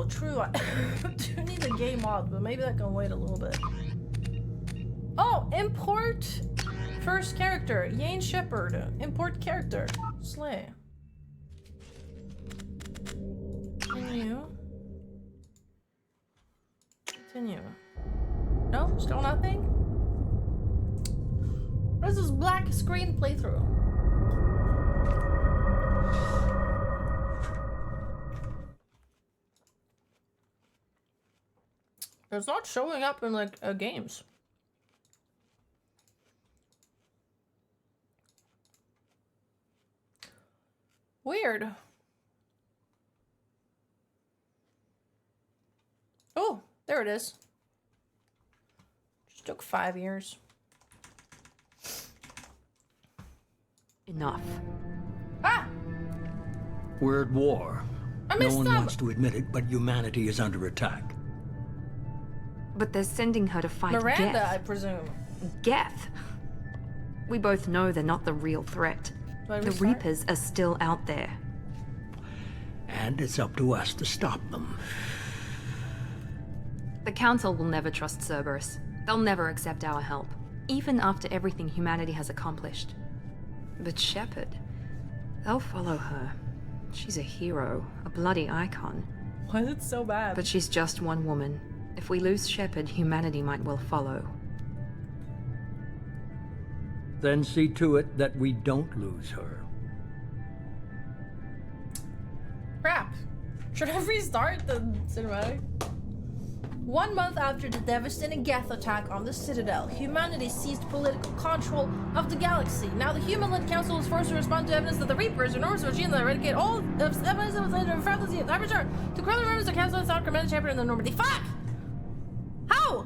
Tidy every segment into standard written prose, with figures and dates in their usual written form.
true. I do need a game mod, but maybe that can wait a little bit. Oh, import first character. Yane Shepherd. Import character. Slay. Continue. Continue. No? Still nothing? What is this black screen playthrough? It's not showing up in like games. Weird. Oh, there it is. Just took 5 years. Enough. Ah! We're at war. No one them. wants to admit it, but humanity is under attack. But they're sending her to fight Miranda, Geth. I presume. Geth? We both know they're not the real threat. The Reapers are still out there. And it's up to us to stop them. The Council will never trust Cerberus. They'll never accept our help, even after everything humanity has accomplished. But Shepard, they'll follow her. She's a hero, a bloody icon. Why is it so bad? But she's just one woman. If we lose Shepard, humanity might well follow. Then see to it that we don't lose her. Crap. Should I restart the cinematic? 1 month after the devastating Geth attack on the Citadel, humanity seized political control of the galaxy. Now the human-led council is forced to respond to evidence that the Reapers, an enormous machine that eradicate all of evidence that was later in faculty. I return to criminal members of the council and South Commander Champion in the Normandy. Fuck! How?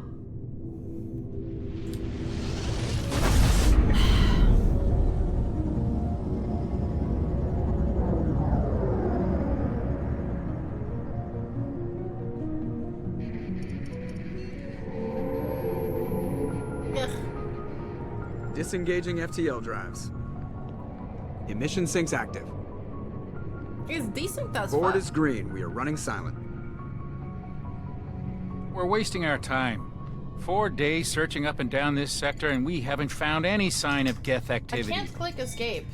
Disengaging FTL drives. Emission sinks active. It's decent, that's Board fine. is green. We are running silent. We're wasting our time. 4 days searching up and down this sector, and we haven't found any sign of Geth I activity. can't click escape.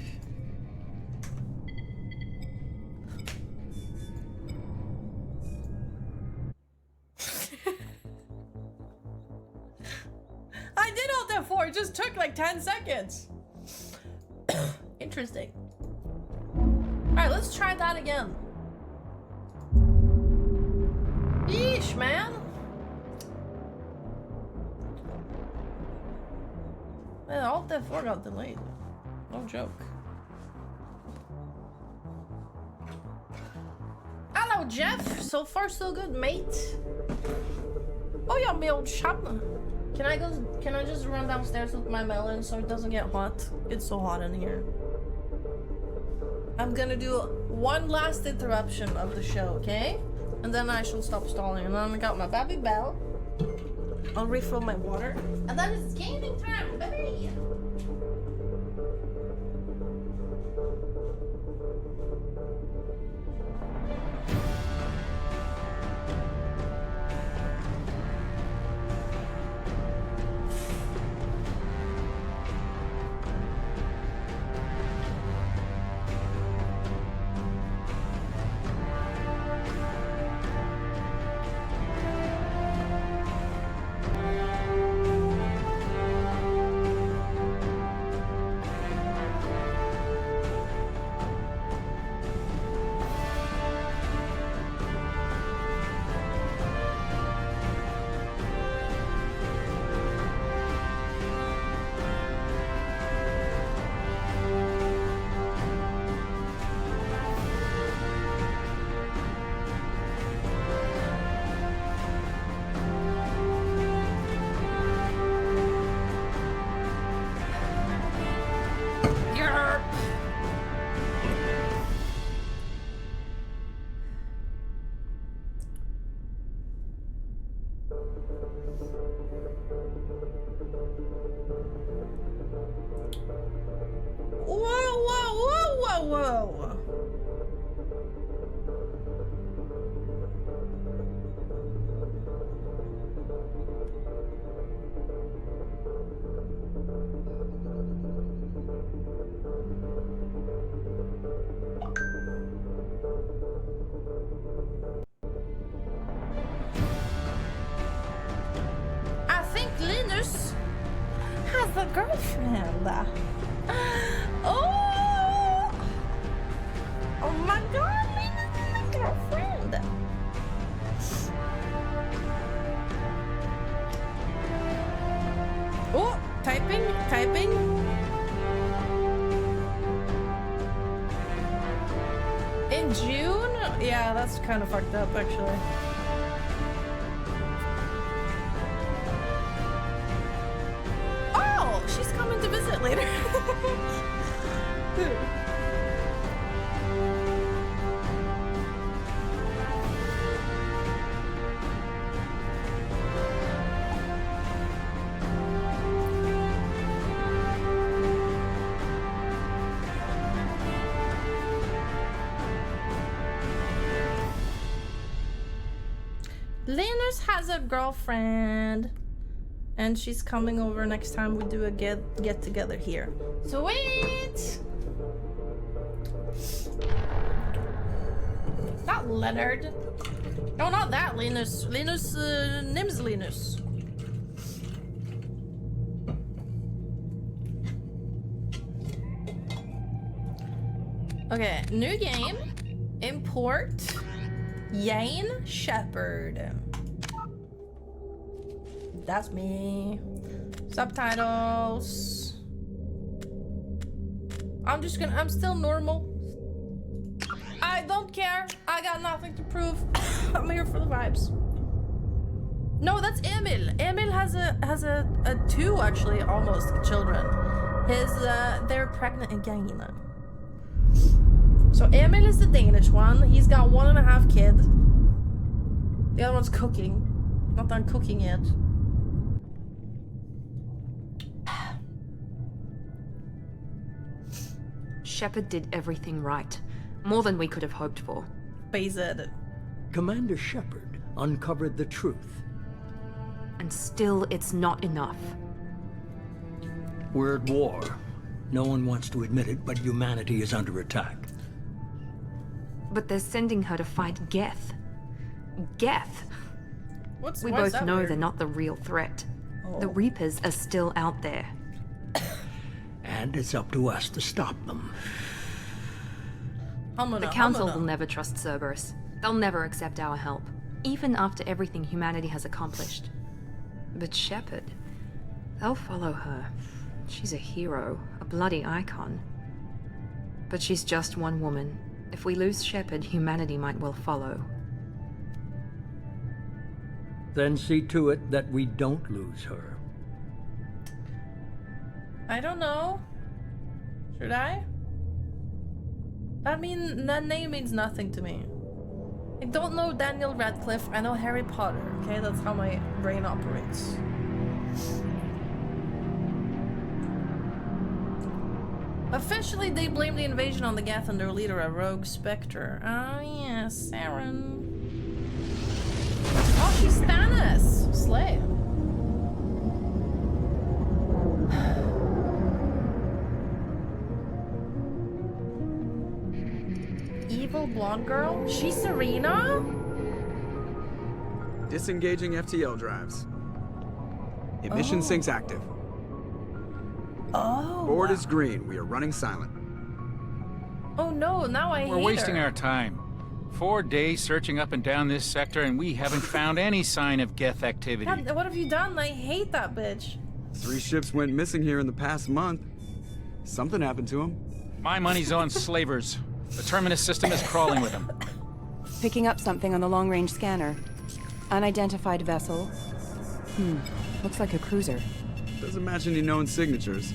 I did Alt F4, it just took like 10 seconds. Interesting. Alright, let's try that again. Yeesh, man. Man, Alt F4 got delayed. No joke. Hello, Jeff. So far, so good, mate. Oh, yeah, my old chap. Can I just run downstairs with my melon so it doesn't get hot? It's so hot in here. I'm gonna do one last interruption of the show, okay? And then I shall stop stalling. And then I got my baby bell. I'll refill my water. And then it's gaming time, baby! a girlfriend. Oh! Oh my god, Lena's a girlfriend. Oh, typing. In June? Yeah, that's kind of fucked up, actually. Oh, she's coming to visit later. Linus has a girlfriend, and she's coming over next time we do a get together here. Sweet. Not Leonard. No, not that Linus. Linus, Nims Linus. Okay, new game. Import. Yane Shepherd. That's me. Subtitles. I'm still normal. I don't care. I got nothing to prove. I'm here for the vibes. No, that's Emil. Emil has a two actually almost children. They're pregnant again. So Emil is the Danish one. He's got 1.5 kids. The other one's cooking. Not done cooking yet. Shepard did everything right. More than we could have hoped for. Based. Commander Shepard uncovered the truth. And still, it's not enough. We're at war. No one wants to admit it, but humanity is under attack. But they're sending her to fight Geth. Geth! We why is both that know weird? they're not the real threat. Oh. The Reapers are still out there. And it's up to us to stop them. The Council will never trust Cerberus. They'll never accept our help, even after everything humanity has accomplished. But Shepard, they'll follow her. She's a hero, a bloody icon. But she's just one woman. If we lose Shepard, humanity might well follow. Then see to it that we don't lose her. I don't know. Should I? That name means nothing to me. I don't know Daniel Radcliffe. I know Harry Potter. Okay, that's how my brain operates. Officially, they blame the invasion on the Geth and their leader, a rogue Spectre. Oh yeah, Saren. Oh, she's Stannis. Slay. Evil blonde girl? She's Serena? Disengaging FTL drives. Emission sinks active. Oh. Board is green. We are running silent. Oh no, now I hate her. We're wasting our time. 4 days searching up and down this sector, and we haven't found any sign of Geth activity. God, what have you done? I hate that bitch. 3 ships went missing here in the past month. Something happened to them. My money's on slavers. The Terminus system is crawling with them. Picking up something on the long-range scanner. Unidentified vessel. Looks like a cruiser. Doesn't match any known signatures.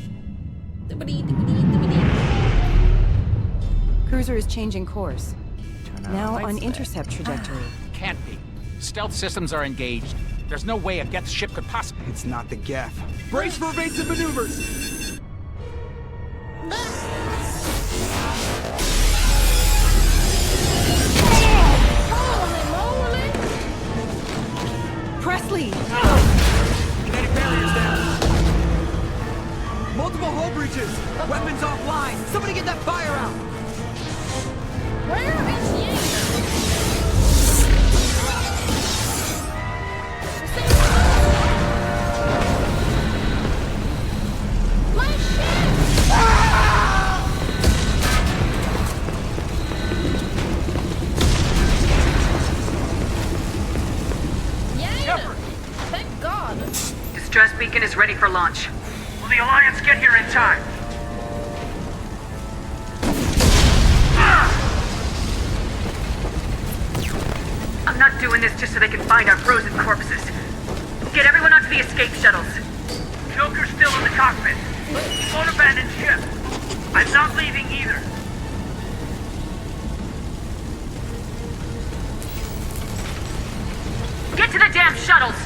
Cruiser is changing course. Now Nice on there. intercept trajectory. Can't be. Stealth systems are engaged. There's no way a Geth ship could possibly... It's not the Geth. Brace for evasive maneuvers! Holy moly! Presley! Kinetic barriers down. Multiple hull breaches. Weapons offline. Somebody get that fire out. Where is Ying? is ready for launch. Will the Alliance get here in time? I'm not doing this just so they can find our frozen corpses. Get everyone onto the escape shuttles. Joker's still in the cockpit. He won't abandon ship. I'm not leaving either. Get to the damn shuttles!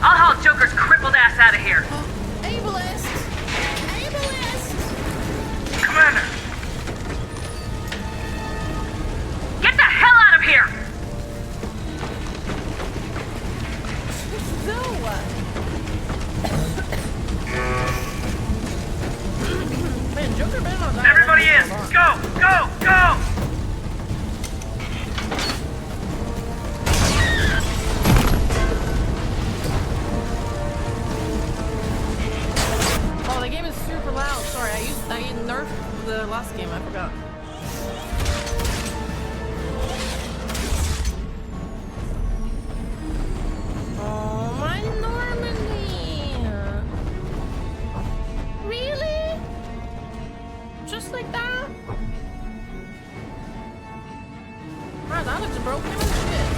I'll haul Joker's crippled ass out of here. Ableist! Ableist! Commander! Get the hell out of here! No! Man, Joker been on that. Everybody in! Go! Go! Go! Oh, the game is super loud. Sorry, I nerfed the last game. I forgot. Oh, my Normandy! Really? Just like that? Wow, that looks broken as shit.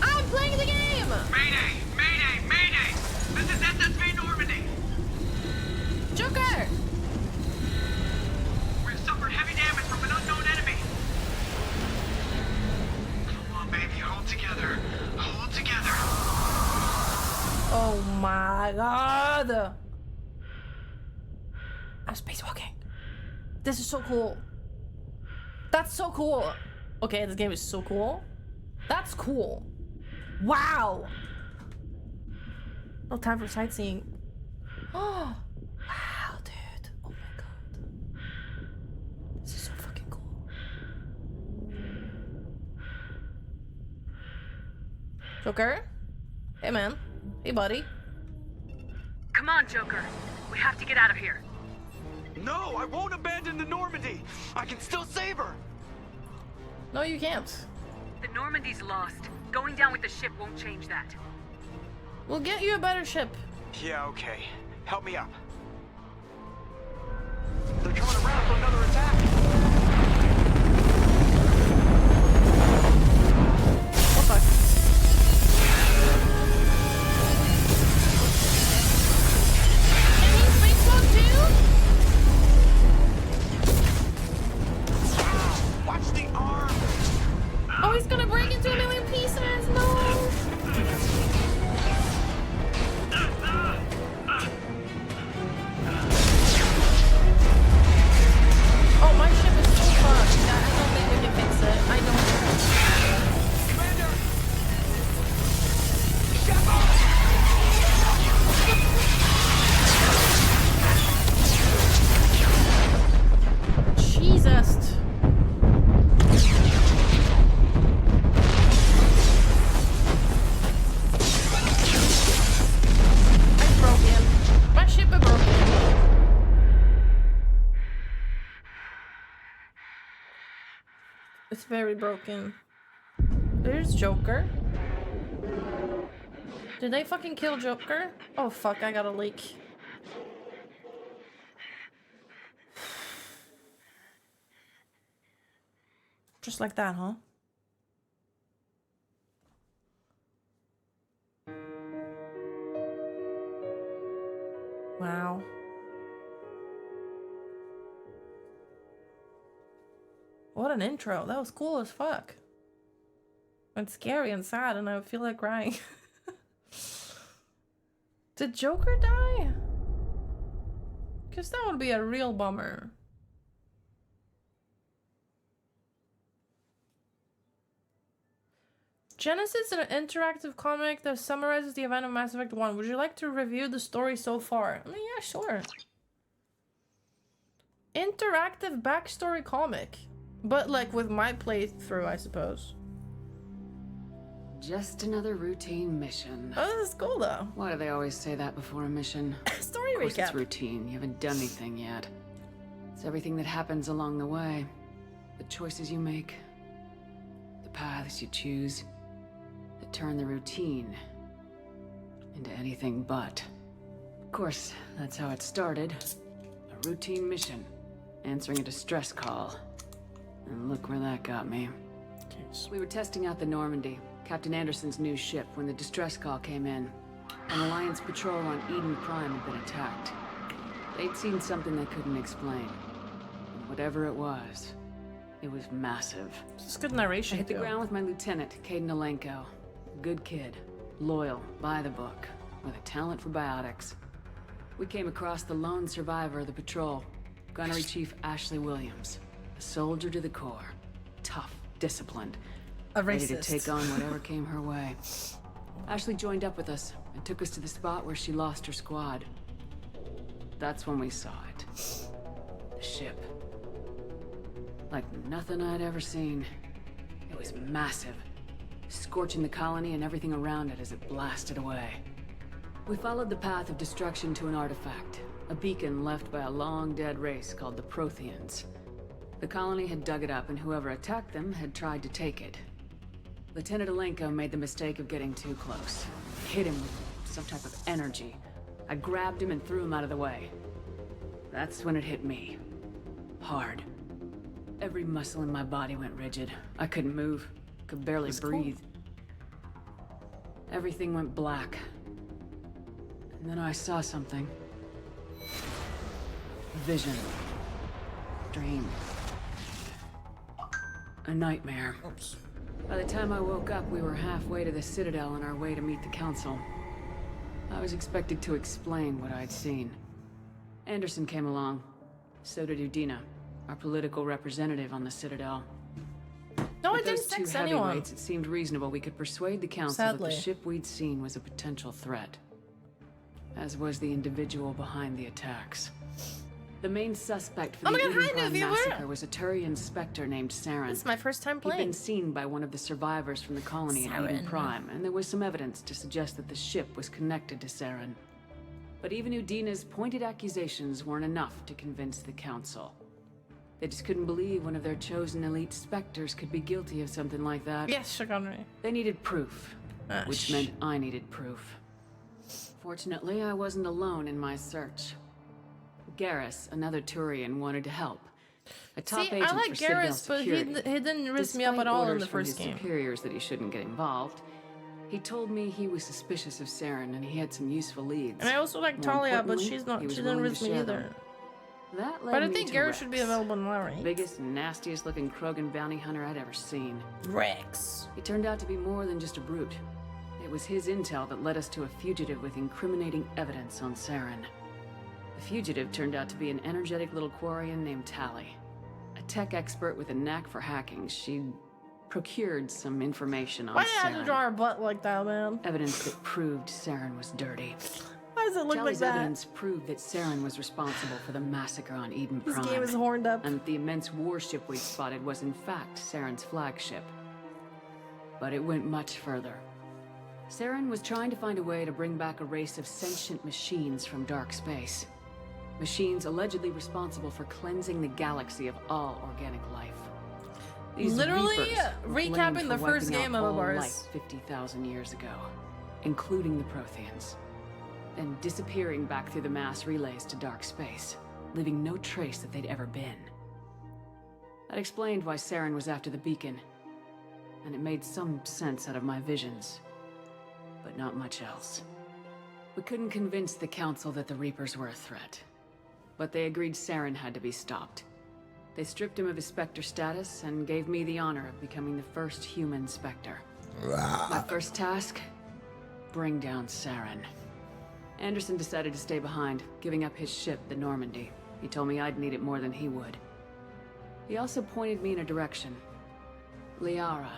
I'm playing the game! Mayday! Mayday! Mayday! This is SSV Normandy! Joker! We've suffered heavy damage from an unknown enemy! Come on, baby, hold together. Hold together. Oh my god! I'm spacewalking. This is so cool. That's so cool. Okay, this game is so cool. That's cool. Wow! No time for sightseeing. Oh, wow, dude. Oh my god. This is so fucking cool. Joker? Hey, man. Hey, buddy. Come on, Joker. We have to get out of here. No, I won't abandon the Normandy. I can still save her. No, you can't. The Normandy's lost. Going down with the ship won't change that. We'll get you a better ship. Yeah, okay. Help me up. They're coming around for another attack. Oh, fuck. Can you spacewalk too? Watch the arm. Oh, he's gonna break into a million pieces. No. Oh, my ship is so fucked. I don't think we can fix it. I don't. Commander. Jesus. I'm broken. My ship is broken. It's very broken. There's Joker. Did they fucking kill Joker? Oh fuck, I got a leak. Just like that, huh? Wow. What an intro. That was cool as fuck. It's scary and sad and I feel like crying. Did Joker die? Because that would be a real bummer. Genesis is an interactive comic that summarizes the event of Mass Effect 1. Would you like to review the story so far? I mean, yeah, sure. Interactive backstory comic. But like with my playthrough, I suppose. Just another routine mission. Oh, this is cool though. Why do they always say that before a mission? Story Of course recap. it's routine. You haven't done anything yet. It's everything that happens along the way. The choices you make. The paths you choose. The turn the routine into anything but. Of course, that's how it started. A routine mission, answering a distress call. And look where that got me. We were testing out the Normandy, Captain Anderson's new ship, when the distress call came in. An Alliance patrol on Eden Prime had been attacked. They'd seen something they couldn't explain. And whatever it was massive. It's good narration. I hit the ground with my lieutenant, Caden Alenko. Good kid, loyal, by the book, with a talent for biotics. We came across the lone survivor of the patrol, Gunnery Chief Ashley Williams. A soldier to the core. Tough, disciplined. A racist. Ready to take on whatever came her way. Ashley joined up with us and took us to the spot where she lost her squad. That's when we saw it. The ship. Like nothing I'd ever seen. It was massive, scorching the colony and everything around it as it blasted away. We followed the path of destruction to an artifact, a beacon left by a long-dead race called the Protheans. The colony had dug it up, and whoever attacked them had tried to take it. Lieutenant Alenko made the mistake of getting too close. Hit him with some type of energy. I grabbed him and threw him out of the way. That's when it hit me. Hard. Every muscle in my body went rigid. I couldn't move. Could barely breathe. Everything went black. And then I saw something. A vision. Dream. A nightmare. Oops. By the time I woke up, we were halfway to the Citadel on our way to meet the Council. I was expected to explain what I'd seen. Anderson came along. So did Udina, our political representative on the Citadel. No, I With didn't those two sex anyone. heavyweights, it seemed reasonable we could persuade the Council that Sadly. the ship we'd seen was a potential threat. As was the individual behind the attacks. The main suspect for Oh the my God, Eden hi, Prime new viewer. massacre was a Turian Spectre named Saren. This is my first time He'd playing. been seen by one of the survivors from the colony in Eden Saren. Prime, and there was some evidence to suggest that the ship was connected to Saren. But even Udina's pointed accusations weren't enough to convince the Council. They just couldn't believe one of their chosen elite Spectres could be guilty of something like that. Yes, shook on me. They needed proof, which meant I needed proof. Fortunately, I wasn't alone in my search. Garrus, another Turian, wanted to help. A top See, agent I like for Citadel Garrus, but he security. didn't risk me up Despite at all in orders the from first his game. superiors that he shouldn't get involved, he told me he was suspicious of Saren and he had some useful leads. And I also like More Talia, but importantly, she's not. he was She didn't willing risk to me share either. them. That led But I me think to Garrus Rex, should be available now, right? biggest, nastiest looking Krogan bounty hunter I'd ever seen. Rex. He turned out to be more than just a brute. It was his intel that led us to a fugitive with incriminating evidence on Saren. The fugitive turned out to be an energetic little Quarian named Tally. A tech expert with a knack for hacking. She'd procured some information on Why did I have to Saren. draw her butt like that, man? Evidence that proved Saren was dirty. Why does it look Tally's like that? evidence proved that Saren was responsible for the massacre on Eden This Prime. game is horned up. And that the immense warship we spotted was in fact Saren's flagship. But it went much further. Saren was trying to find a way to bring back a race of sentient machines from dark space. Machines allegedly responsible for cleansing the galaxy of all organic life. These Literally Reapers were blamed recapping for the first wiping game out of all ours. life 50,000 years ago, including the Protheans, then disappearing back through the mass relays to dark space, leaving no trace that they'd ever been. That explained why Saren was after the beacon, and it made some sense out of my visions, but not much else. We couldn't convince the Council that the Reapers were a threat, but they agreed Saren had to be stopped. They stripped him of his Spectre status and gave me the honor of becoming the first human Spectre. My first task? Bring down Saren. Anderson decided to stay behind, giving up his ship, the Normandy. He told me I'd need it more than he would. He also pointed me in a direction. Liara,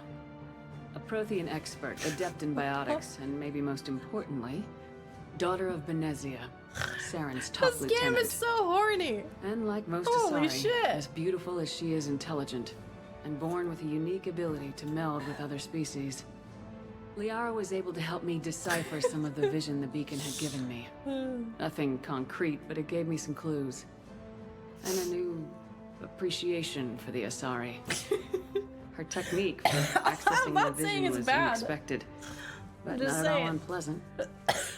a Prothean expert, adept in biotics, and maybe most importantly, daughter of Benezia, Saren's top This lieutenant. game is so horny. And like most Holy Asari, shit. as beautiful as she is intelligent, and born with a unique ability to meld with other species, Liara was able to help me decipher some of the vision the beacon had given me. Nothing concrete, but it gave me some clues. And a new appreciation for the Asari. Her technique for accessing not the saying vision it's was bad. unexpected. but just not at all saying. unpleasant.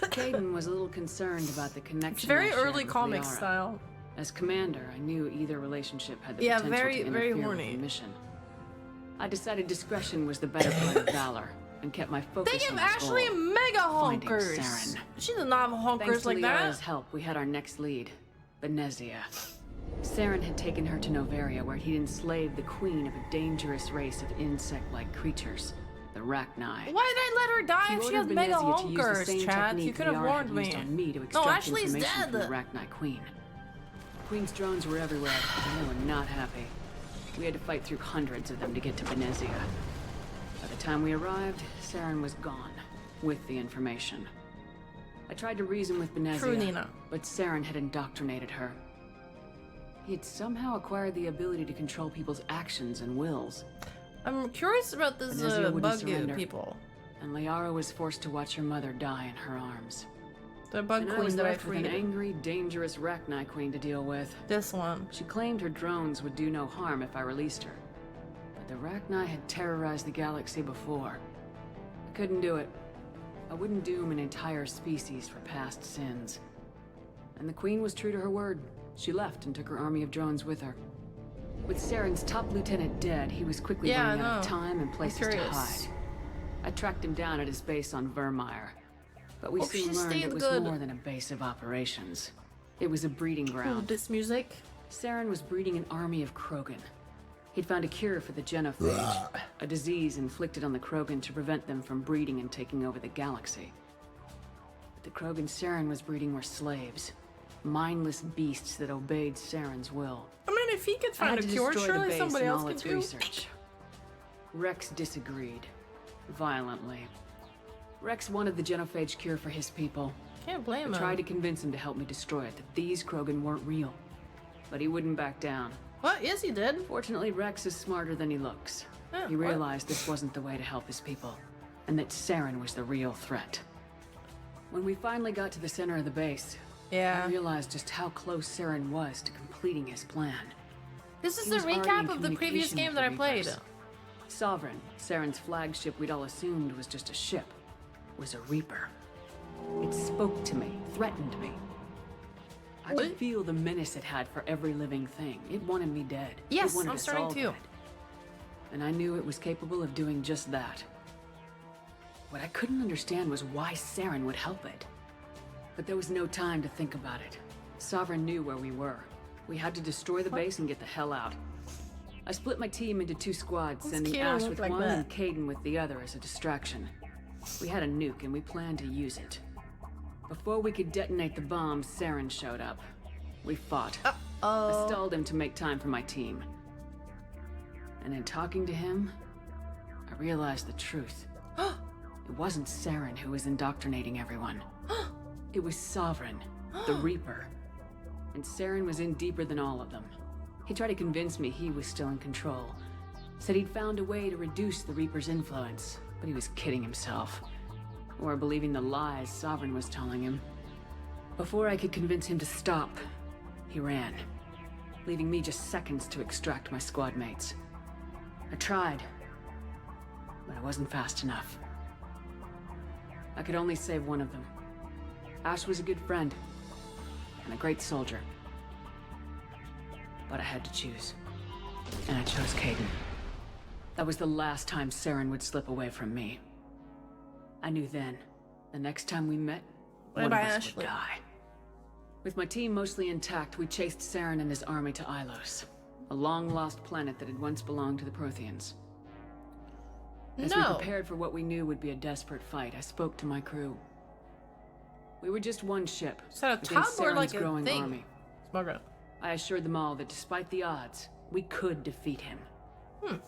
Caden was a little concerned about the connection. It's very I shared early with comic Liara. style. As commander, I knew either relationship had the Yeah, potential very, to interfere very with horny. the mission. I decided discretion was the better part of valor, and kept my focus They give on the Ashley goal. mega Finding honkers. Saren. She does not have Thanks honkers to like Liara's that. help, we had our next lead, Benezia. Saren had taken her to Novaria, where he'd enslaved the queen of a dangerous race of insect-like creatures, the Rachni. Why did I let her die if she has ordered mega Benezia to use the honkers, same Chad? You technique could have Liara warned had used me. on me to No, extract Ashley's information dead. from the Rachni queen. The queen's drones were everywhere, and they were not happy. We had to fight through hundreds of them to get to Benezia. By the time we arrived, Saren was gone, with the information. I tried to reason with True, Benezia, Nina. but Saren had indoctrinated her. He had somehow acquired the ability to control people's actions and wills, I'm curious about this Benezia wouldn't bug surrender. people. and Liara was forced to watch her mother die in her arms. The bug And I queen was that I left with an freed. angry, dangerous Rachni queen to deal with. This one. She claimed her drones would do no harm if I released her. But the Rachni had terrorized the galaxy before. I couldn't do it. I wouldn't doom an entire species for past sins. And the queen was true to her word. She left and took her army of drones with her. With Saren's top lieutenant dead, he was quickly Yeah, running out I of know. time and places to curious. hide. I tracked him down at his base on Vermeer. But we Hope soon she learned stayed it was good. more than a base of operations. It was a breeding Ooh, ground. this music. Saren was breeding an army of Krogan. He'd found a cure for the genophage, a disease inflicted on the Krogan to prevent them from breeding and taking over the galaxy. But the Krogan Saren was breeding were slaves, mindless beasts that obeyed Saren's will. I mean, if he could I find had a to cure, destroy the surely base somebody and else all could its do. research. Rex disagreed, violently. Rex wanted the genophage cure for his people. Can't blame I him. tried to convince him to help me destroy it, that these Krogan weren't real. But he wouldn't back down. What? Yes, he did. Fortunately, Rex is smarter than he looks. Huh, He what? realized this wasn't the way to help his people, and that Saren was the real threat. When we finally got to the center of the base, Yeah. I realized just how close Saren was to completing his plan. This is He the was already recap in of the previous communication game with that I the played. Reapers. Sovereign, Saren's flagship we'd all assumed was just a ship, was a Reaper. It spoke to me, threatened me. I could What? feel the menace it had for every living thing. It wanted me dead. Yes, it wanted I'm us starting all to. dead. And I knew it was capable of doing just that. What I couldn't understand was why Saren would help it. But there was no time to think about it. Sovereign knew where we were. We had to destroy the base and get the hell out. I split my team into 2 squads, What's sending Kaden Ash look with like one that? and Caden with the other as a distraction. We had a nuke and we planned to use it. Before we could detonate the bomb, Saren showed up. We fought. I Oh. stalled him to make time for my team. And in talking to him, I realized the truth. It wasn't Saren who was indoctrinating everyone. It was Sovereign, the Reaper. And Saren was in deeper than all of them. He tried to convince me he was still in control. Said he'd found a way to reduce the Reaper's influence, but he was kidding himself. Or believing the lies Sovereign was telling him. Before I could convince him to stop, he ran, leaving me just seconds to extract my squad mates. I tried, but I wasn't fast enough. I could only save one of them. Ash was a good friend, and a great soldier. But I had to choose. And I chose Caden. That was the last time Saren would slip away from me. I knew then, the next time we met, Bye one bye, of us Ashley. would die. With my team mostly intact, we chased Saren and his army to Ilos, a long-lost planet that had once belonged to the Protheans. As we No. prepared for what we knew would be a desperate fight, I spoke to my crew. We were just one ship Is that a within top or Saren's like a growing thing? army. Smuggler. I assured them all that despite the odds, we could defeat him.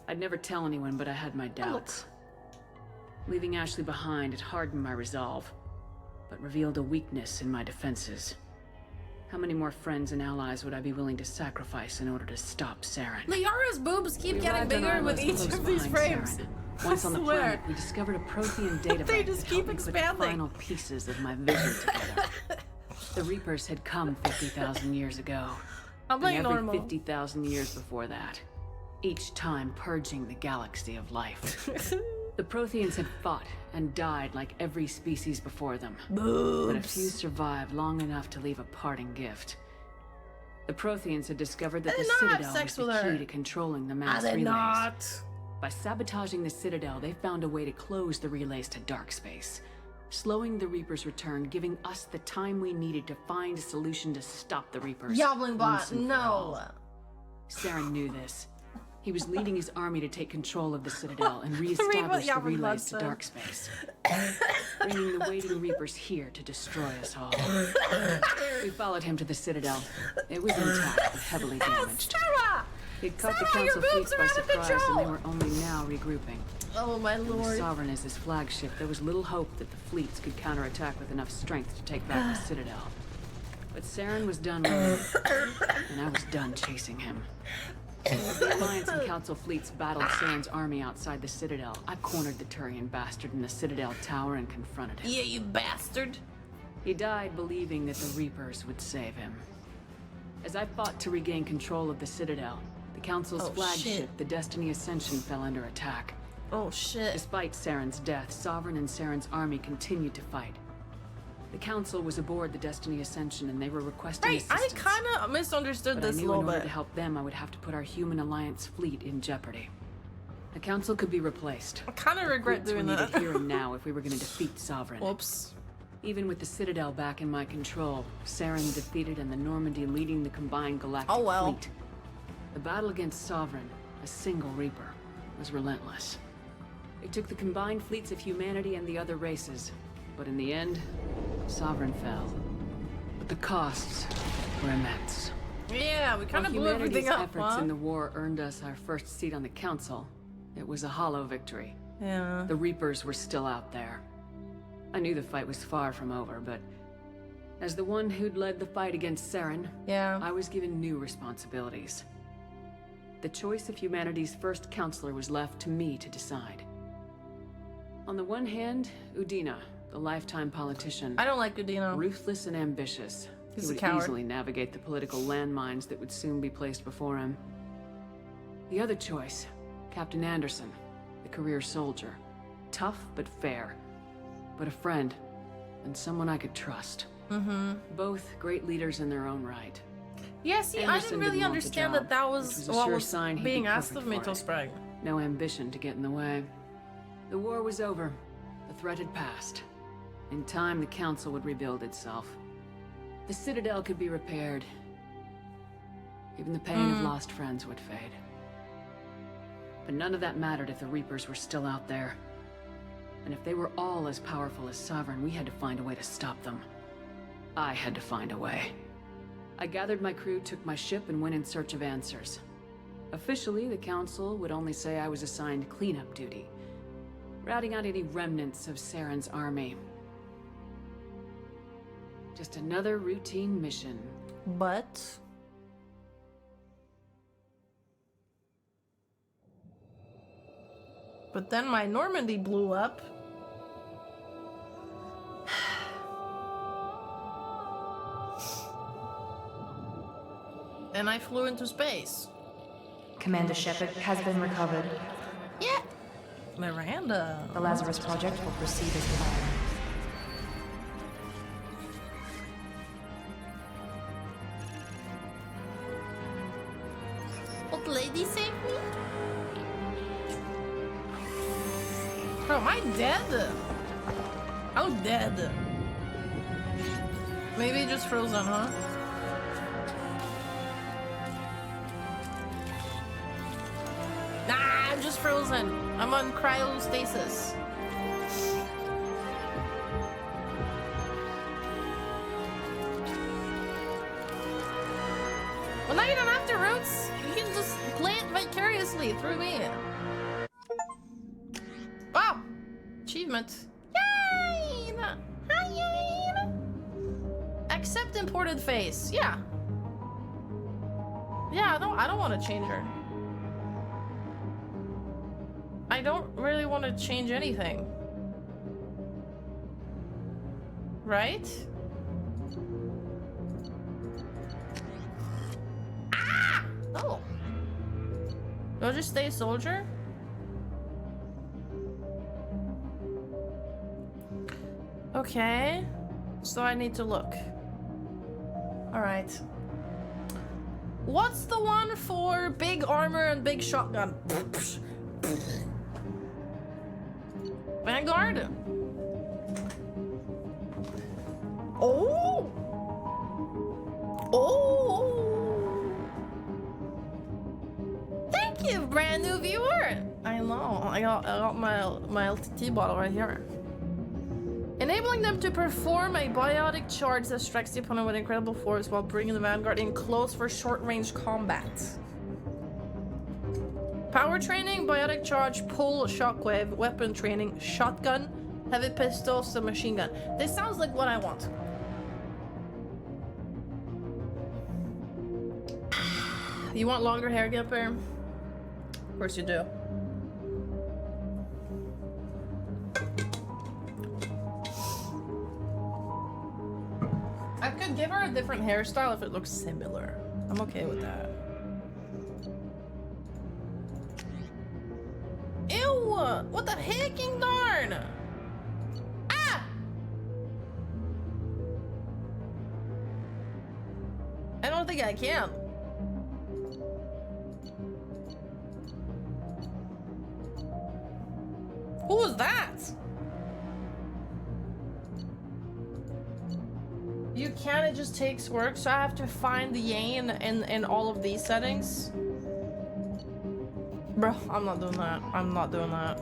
I'd never tell anyone, but I had my doubts. Leaving Ashley behind, it hardened my resolve, but revealed a weakness in my defenses. How many more friends and allies would I be willing to sacrifice in order to stop Saren? Liara's boobs keep We getting arrived on bigger with Ilos each close of these behind frames. Saren. Once on the swear. planet, we discovered a Prothean data They bank just that keep helped me put the expanding. final pieces of my vision together. The Reapers had come 50,000 years ago. I'm playing and every normal. 50,000 years before that. Each time purging the galaxy of life. The Protheans had fought and died like every species before them. Boobs. But a few survived long enough to leave a parting gift. The Protheans had discovered that the Citadel was the key to controlling the mass relays. By sabotaging the Citadel, they found a way to close the relays to dark space, slowing the Reaper's return, giving us the time we needed to find a solution to stop the Reapers. Yobbling bot, no. Saren knew this. He was leading his army to take control of the Citadel and re-establish the relays to dark space, bringing the waiting Reapers here to destroy us all. We followed him to the Citadel. It was intact, but heavily damaged. It caught the Council fleets by surprise, and they were only now regrouping. Oh my lord. With Sovereign as his flagship, there was little hope that the fleets could counterattack with enough strength to take back the Citadel. But Saren was done with it, and I was done chasing him. As the Alliance and Council fleets battled Saren's army outside the Citadel, I cornered the Turian bastard in the Citadel tower and confronted him. Yeah, you bastard. He died believing that the Reapers would save him. As I fought to regain control of the Citadel, the Council's flagship, the Destiny Ascension, fell under attack. Oh shit. Despite Saren's death, Sovereign and Saren's army continued to fight. The Council was aboard the Destiny Ascension, and they were requesting assistance. I kind of misunderstood But this I a knew little in order bit. to help them, I would have to put our human Alliance fleet in jeopardy. The Council could be replaced. I kind of regret doing We that. needed here and now if we were going to defeat Sovereign. Whoops. Even with the Citadel back in my control, Saren defeated and the Normandy leading the combined galactic fleet. The battle against Sovereign, a single Reaper, was relentless. It took the combined fleets of humanity and the other races, but in the end, Sovereign fell. But the costs were immense. Yeah, we kind of blew everything up, efforts in the war earned us our first seat on the Council. It was a hollow victory. Yeah. The Reapers were still out there. I knew the fight was far from over, but as the one who'd led the fight against Saren, I was given new responsibilities. The choice of humanity's first counselor was left to me to decide. On the one hand, Udina, the lifetime politician. I don't like Udina. Ruthless and ambitious. He's He a would coward. easily navigate the political landmines that would soon be placed before him. The other choice, Captain Anderson, the career soldier. Tough but fair. But a friend, and someone I could trust. Both great leaders in their own right. Yeah, see, I didn't really understand that that was what was being asked of me till spring. No ambition to get in the way. The war was over. The threat had passed. In time, the Council would rebuild itself. The Citadel could be repaired. Even the pain of lost friends would fade. But none of that mattered if the Reapers were still out there. And if they were all as powerful as Sovereign, we had to find a way to stop them. I had to find a way. I gathered my crew, took my ship, and went in search of answers. Officially, the Council would only say I was assigned cleanup duty, routing out any remnants of Saren's army. Just another routine mission. But then my Normandy blew up. And I flew into space. Commander Shepard has been recovered. Yeah. Miranda. The Lazarus Project will proceed as planned. Old lady saved me? Bro, am I dead? I'm dead. Maybe just frozen, huh? Nah, I'm just frozen. I'm on cryostasis. Well, now you don't have to, Roots. You can just play it vicariously through me. Wow! Achievement. Yay! Hi, accept imported face. Yeah. Yeah, I don't want to change her. I don't really want to change anything. Right? Ah! Oh. Do I just stay a soldier? Okay. So I need to look. Alright. What's the one for big armor and big shotgun? Vanguard? Oh! Oh! Thank you, brand new viewer! I know, I got my LTT bottle right here. Enabling them to perform a biotic charge that strikes the opponent with incredible force while bringing the Vanguard in close for short-range combat. Power training, biotic charge, pull, shockwave, weapon training, shotgun, heavy pistol, submachine gun. This sounds like what I want. You want longer hair, Gipper? Of course you do. I could give her a different hairstyle if it looks similar. I'm okay with that. Ew! What the hecking darn? Ah! I don't think I can. Who was that? You can, it just takes work, so I have to find the Yane in all of these settings. Bro, I'm not doing that. I'm not doing that.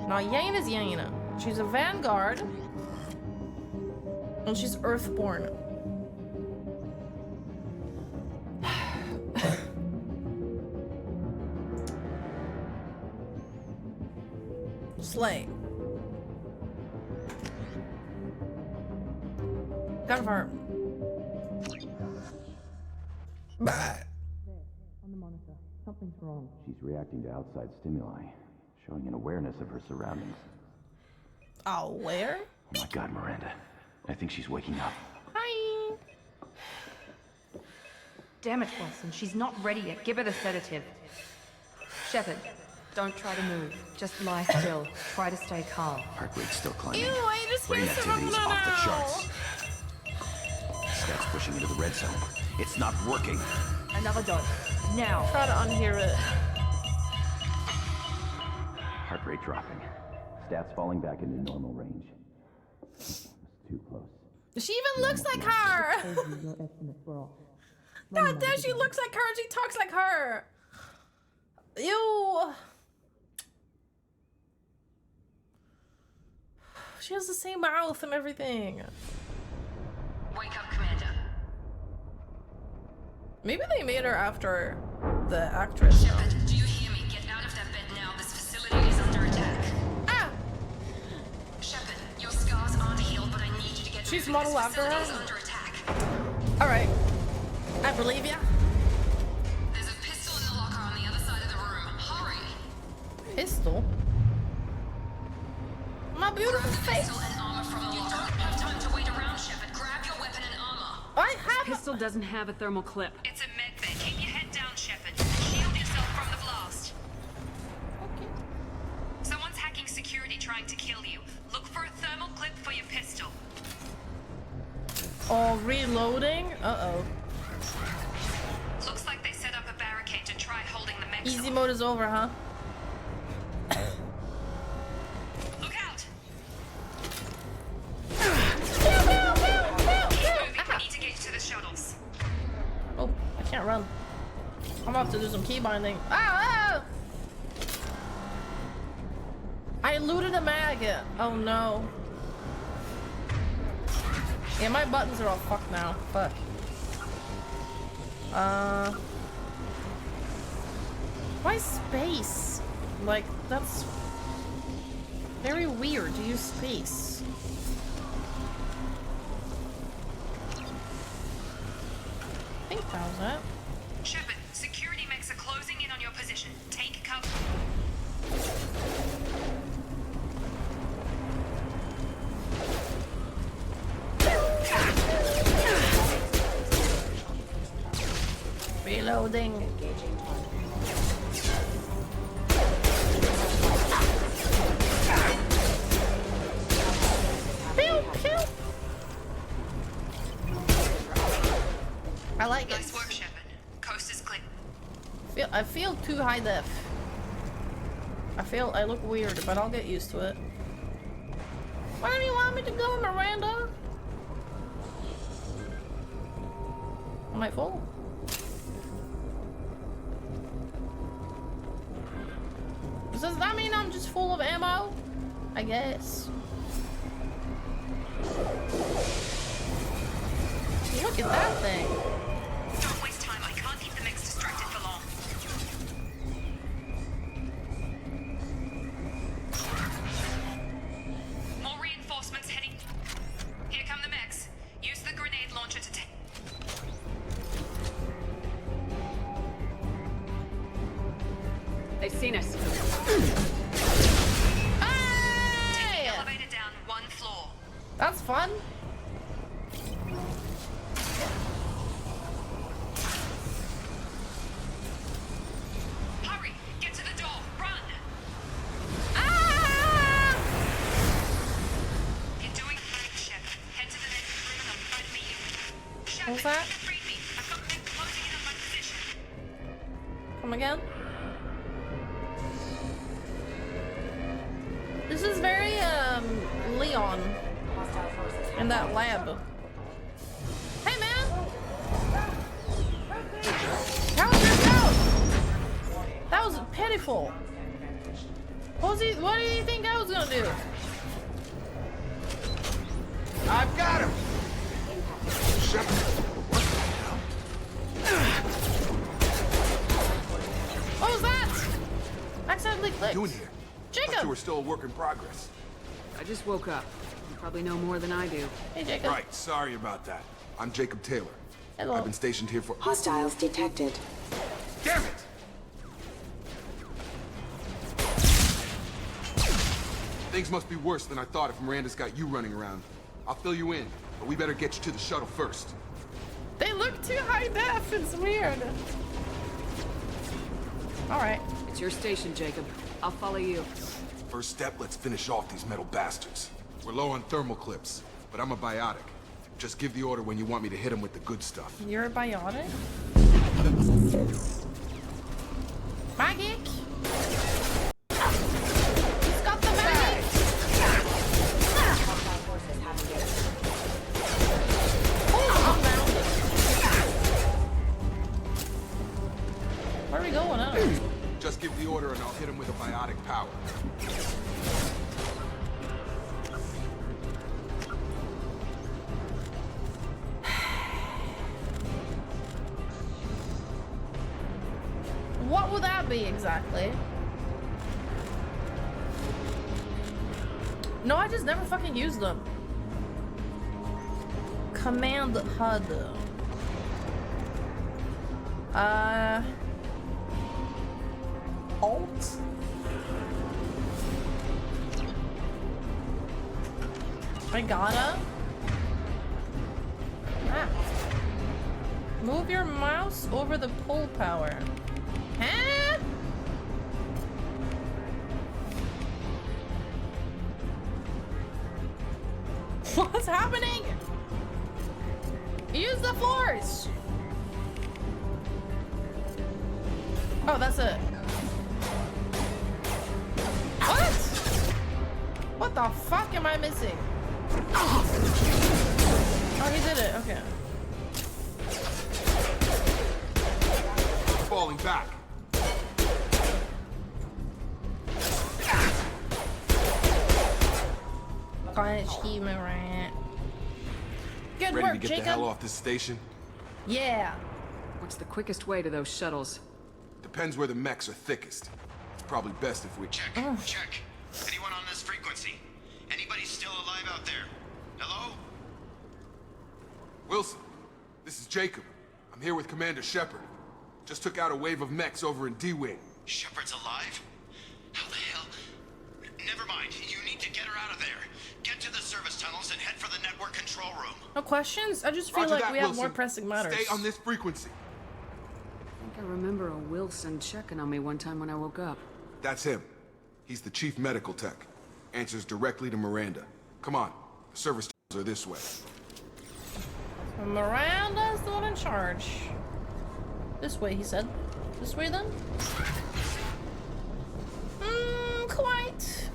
Now, Yane is Yane. She's a Vanguard. And she's Earthborn. Slay. Confirm. Bye. On the monitor. Something's wrong. She's reacting to outside stimuli, showing an awareness of her surroundings. Aware? Oh my god, Miranda. I think she's waking up. Hi. Damn it, Wilson. She's not ready yet. Give her the sedative. Shepard, don't try to move. Just lie still. Try to stay calm. Heart rate's still climbing. Ew, I just Brain hear some activity's off the charts. Stats pushing into the red zone. It's not working. Another dose. Now. Try to unhear it. Heart rate dropping. Stats falling back into normal range. It's too close. She even looks like her! God damn, she looks like her and she talks like her! Ew! She has the same mouth and everything. Wake up, Commander. Maybe they made her after the actress. Shepard, do you hear me? Get out of that bed now. This facility is under attack. Ah! Shepard, your scars aren't healed, but I need you to get She's moving. modeled This after facility is her? under attack. Alright. I believe ya. There's a pistol in the locker on the other side of the room. Hurry! Pistol? My beautiful Grab the face! pistol and armor from the locker. You don't have time to wait around, Shepard. Grab your weapon and armor. I have Pistol doesn't have a thermal clip. It's a med bay. Keep your head down, Shepard. Shield yourself from the blast. Okay. Someone's hacking security trying to kill you. Look for a thermal clip for your pistol. Oh, reloading? Uh-oh. Looks like they set up a barricade to try holding the mech. Easy mode is over, huh? Look out! Pew, pew, pew, pew, Keep pew. moving. We need to get to the shuttles. Oh, I can't run. I'm about to do some key binding. Ah! I looted a mag. Oh no. Yeah, my buttons are all fucked now. Fuck. Why space? Like, that's very weird to use space. I think that was it. Shepard, security mechs are closing in on your position. Take cover. Reloading. I like it. Nice work, Shepard. Coast is clear. I feel too high def. I look weird, but I'll get used to it. Where do you want me to go, Miranda? Am I full? Does that mean I'm just full of ammo? I guess. Look at that thing. Don't waste time. I can't keep the mix distracted for long. More reinforcements heading. Here come the mechs. Use the grenade launcher to take. They've seen us. Hey! Elevator down 1 floor. That's fun. Hurry! Get to the door. Run! Ah! You're doing great, Shep. Head to the next room and I'm trying to meet you. Shep, What was that? read me. I've got men closing in on my position. Come again? This is very, Leon in that lab. Hey, man! How was your out? That was pitiful. What do you think I was gonna do? I've got him! What was that? Accidentally clicked. Doing here? Jacob! Thought you were still a work in progress. I just woke up. You probably know more than I do. Hey, Jacob. Right, sorry about that. I'm Jacob Taylor. Hello. I've been stationed here for— Hostiles detected. Damn it! Things must be worse than I thought if Miranda's got you running around. I'll fill you in, but we better get you to the shuttle first. They look too high def. It's weird. Alright. It's your station, Jacob. I'll follow you. First step, let's finish off these metal bastards. We're low on thermal clips, but I'm a biotic. Just give the order when you want me to hit them with the good stuff. You're a biotic? Magic! He's got the magic! Oh, I'm down. Where are we going now? Just give the order and I'll hit him with a biotic power. What would that be exactly? No, I just never fucking used them. Command HUD. Alt? I gotta. Ah. Move your mouse over the pull power. Huh? What's happening? Use the floors. Oh, that's it. What? What the fuck am I missing? Oh, he did it. Okay. Falling back. Good Ready work, to get Jacob. the hell off this station? Yeah. What's the quickest way to those shuttles? Depends where the mechs are thickest. It's probably best if we— Check. Anyone on this frequency? Anybody still alive out there? Hello? Wilson, this is Jacob. I'm here with Commander Shepard. Just took out a wave of mechs over in D-Wing. Shepard's alive? How the hell? Never mind. You need to get her out of there. Get to the service tunnels and head for the network control room. No questions? I just feel Roger like that, we have Wilson. more pressing matters. Stay on this frequency. I think I remember a Wilson checking on me one time when I woke up. That's him. He's the chief medical tech. Answers directly to Miranda. Come on. The service tunnels are this way. Miranda's the one in charge. This way, he said. This way, then? Quite.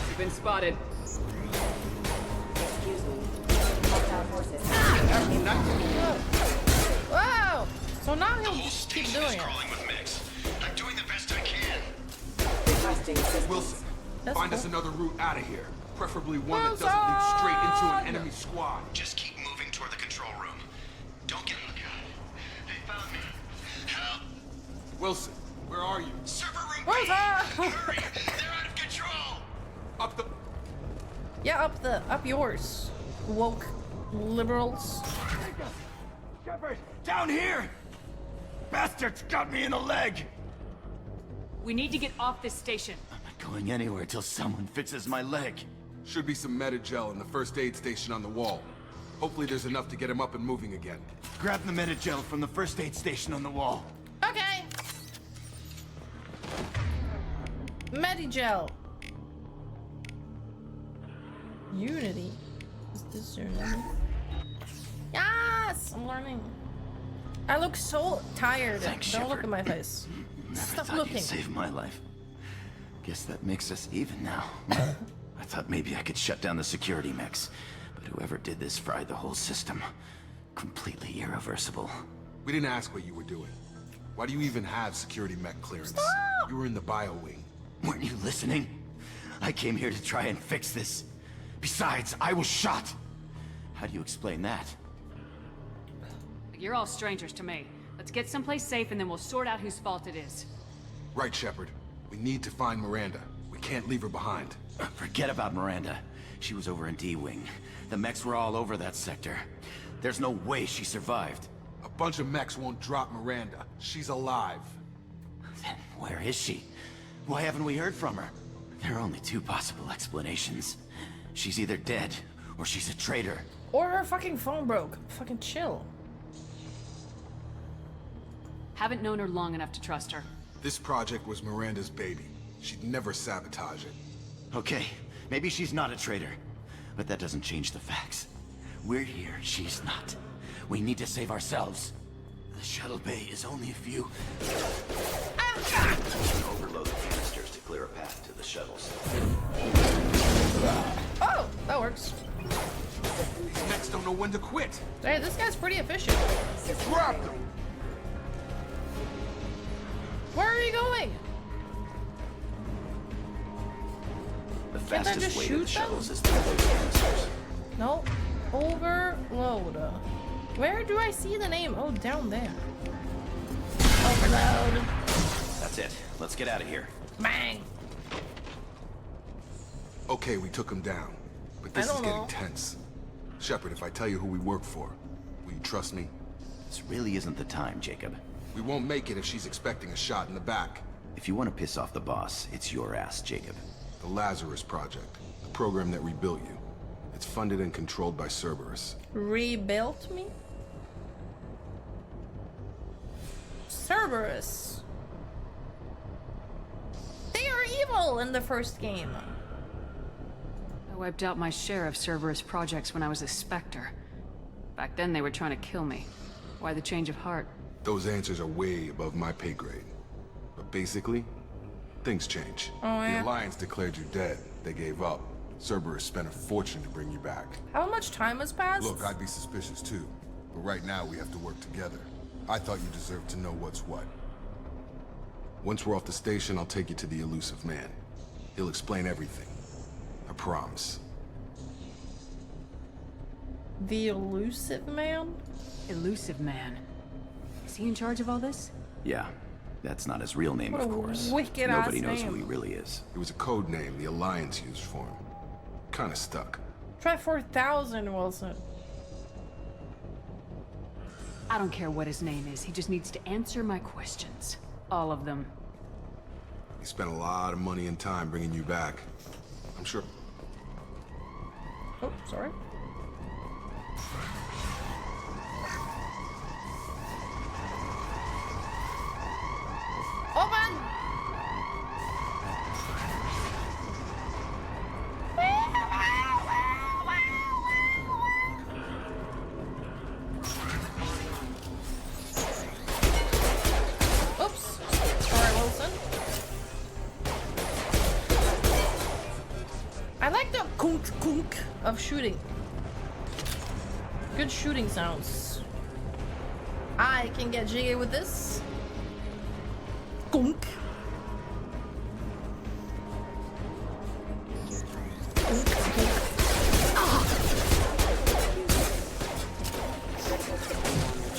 You've been spotted. Excuse me. Whoa! So now he'll just keep doing it. Crawling with mix. I'm doing the best I can. Wilson, That's find cool. us another route out of here. Preferably one that doesn't lead straight into an Wilson! enemy squad. Just keep moving toward the control room. Don't get look out. They found me. Help! Wilson, where are you? Server room B! Wilson! Hurry! They're out of control! Up the... Yeah, up yours. Woke liberals. Shepard, down here! Bastards got me in the leg! We need to get off this station. I'm not going anywhere till someone fixes my leg. Should be some Medi-gel in the first aid station on the wall. Hopefully there's enough to get him up and moving again. Grab the Medi-gel from the first aid station on the wall. Okay. Medi-gel. Unity. Is this Unity? Yes! I'm learning. I look so tired. Thanks, Don't look Shepard. at my face. Never Stop thought looking. you'd save my life. Guess that makes us even now. I thought maybe I could shut down the security mechs, but whoever did this fried the whole system. Completely irreversible. We didn't ask what you were doing. Why do you even have security mech clearance? You were in the bio wing. Weren't you listening? I came here to try and fix this. Besides, I was shot. How do you explain that? You're all strangers to me. Let's get someplace safe and then we'll sort out whose fault it is. Right, Shepard. We need to find Miranda. We can't leave her behind. Forget about Miranda. She was over in D-Wing. The mechs were all over that sector. There's no way she survived. A bunch of mechs won't drop Miranda. She's alive. Then where is she? Why haven't we heard from her? There are only two possible explanations. She's either dead, or she's a traitor. Or her fucking phone broke. Fucking chill. Haven't known her long enough to trust her. This project was Miranda's baby. She'd never sabotage it. Okay, maybe she's not a traitor. But that doesn't change the facts. We're here, she's not. We need to save ourselves. The shuttle bay is only a few... Overload the canisters to clear a path to the shuttles. Oh, that works. These mechs don't know when to quit. Hey, this guy's pretty efficient. Grab them! Where are you going? The Can't I fastest just way to shoot the them? shuttles is through those canisters. No. Overload. Where do I see the name? Oh, down there. Overload. That's it. Let's get out of here. Bang. Okay, we took him down. But this I is don't getting know. tense. Shepard, if I tell you who we work for, will you trust me? This really isn't the time, Jacob. We won't make it if she's expecting a shot in the back. If you want to piss off the boss, it's your ass, Jacob. The Lazarus Project, the program that rebuilt you. It's funded and controlled by Cerberus. Rebuilt me? Cerberus. They are evil in the first game. I wiped out my share of Cerberus projects when I was a Spectre. Back then they were trying to kill me. Why the change of heart? Those answers are way above my pay grade. But basically, things change. Oh, yeah? The Alliance declared you dead. They gave up. Cerberus spent a fortune to bring you back. How much time has passed? Look, I'd be suspicious too. But right now, we have to work together. I thought you deserved to know what's what. Once we're off the station, I'll take you to the elusive man. He'll explain everything. I promise. The elusive man? Elusive man. Is he in charge of all this? Yeah, that's not his real name, What of a course. wicked-ass Nobody knows who name. he really is. It was a code name the Alliance used for him. Kinda stuck. Try 4,000, Wilson. I don't care what his name is. He just needs to answer my questions. All of them. He spent a lot of money and time bringing you back. I'm sure. Oh, sorry. Open! Gunk of shooting. Good shooting sounds. I can get jiggy with this. Gunk.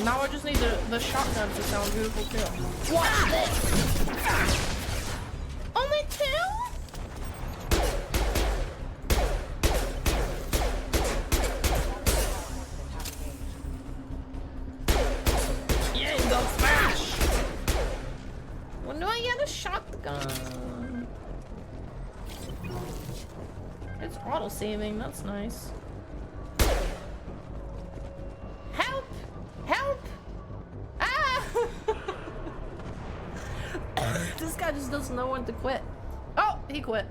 Now I just need the shotgun to sound beautiful too. Watch this! Only two? Yeah, you go smash! When do I get a shotgun? It's auto-saving, that's nice. Help! Help! Ah! This guy just doesn't know when to quit. Oh, he quit.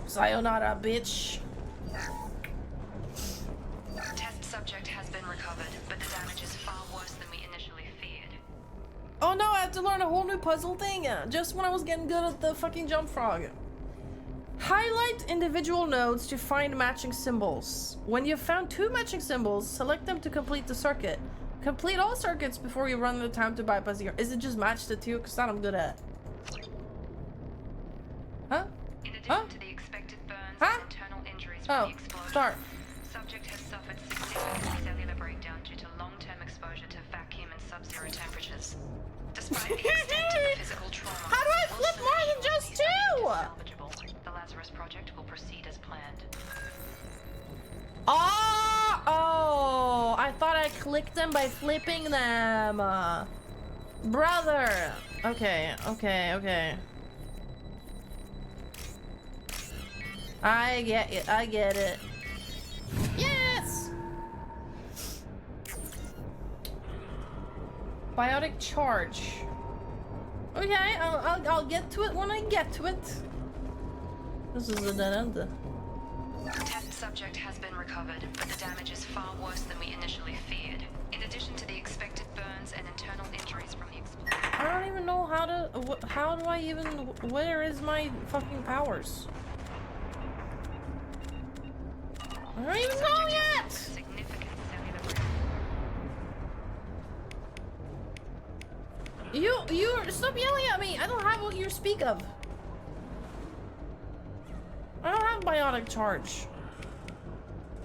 Sayonara, bitch. Test subject has been recovered, but the damage is far worse than we initially feared. Oh no, I have to learn a whole new puzzle thing. Just when I was getting good at the fucking jump frog. Highlight individual nodes to find matching symbols. When you've found 2 matching symbols, select them to complete the circuit. Complete all circuits before you run out of time to bypass the... Is it just match the 2? Because that I'm good at. Huh? In addition to the expected burns and internal injuries from the explosion, start. Subject has suffered significant cellular breakdown due to long-term exposure to vacuum and sub-zero temperatures. Despite the extent of the physical trauma, how do I flip more than just 2? The Lazarus project will proceed as planned. Oh, I thought I clicked them by flipping them. Brother. Okay. I get it. I get it. Yes. Biotic charge. Okay, I'll get to it when I get to it. This is a dead end. Test subject has been recovered, but the damage is far worse than we initially feared. In addition to the expected burns and internal injuries from the explosion. I don't even know how to. How do I even? Where is my fucking powers? I don't even know yet. You stop yelling at me. I don't have what you speak of. I don't have biotic charge.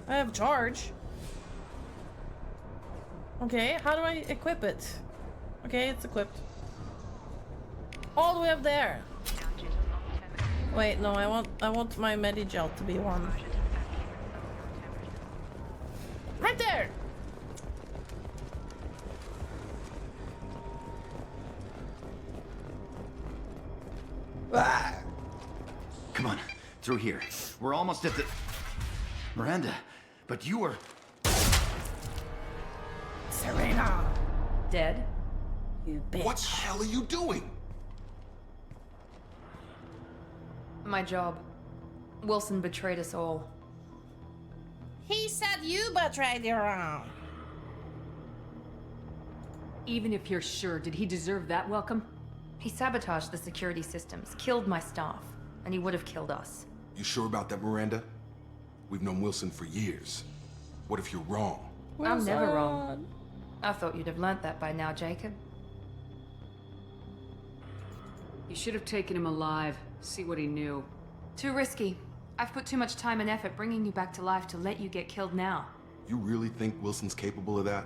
I have charge. Okay, how do I equip it? Okay, it's equipped. All the way up there. Wait, no, I want my Medigel to be one. Right there. Come on, through here. We're almost at the... Miranda, but you were... Serena. Dead? You bitch. What the hell are you doing? My job. Wilson betrayed us all. He said you betrayed your own. Even if you're sure, did he deserve that welcome? He sabotaged the security systems, killed my staff, and he would have killed us. You sure about that, Miranda? We've known Wilson for years. What if you're wrong? I'm never wrong. I thought you'd have learnt that by now, Jacob. You should have taken him alive, see what he knew. Too risky. I've put too much time and effort bringing you back to life to let you get killed now. You really think Wilson's capable of that?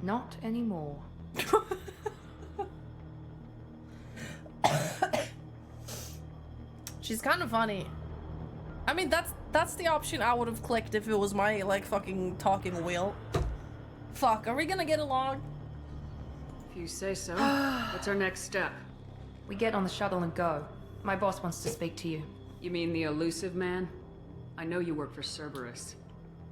Not anymore. She's kind of funny. I mean, that's the option I would have clicked if it was my, like, fucking talking wheel. Fuck, are we gonna get along? If you say so. What's our next step? We get on the shuttle and go. My boss wants to speak to you. You mean the elusive man? I know you work for Cerberus.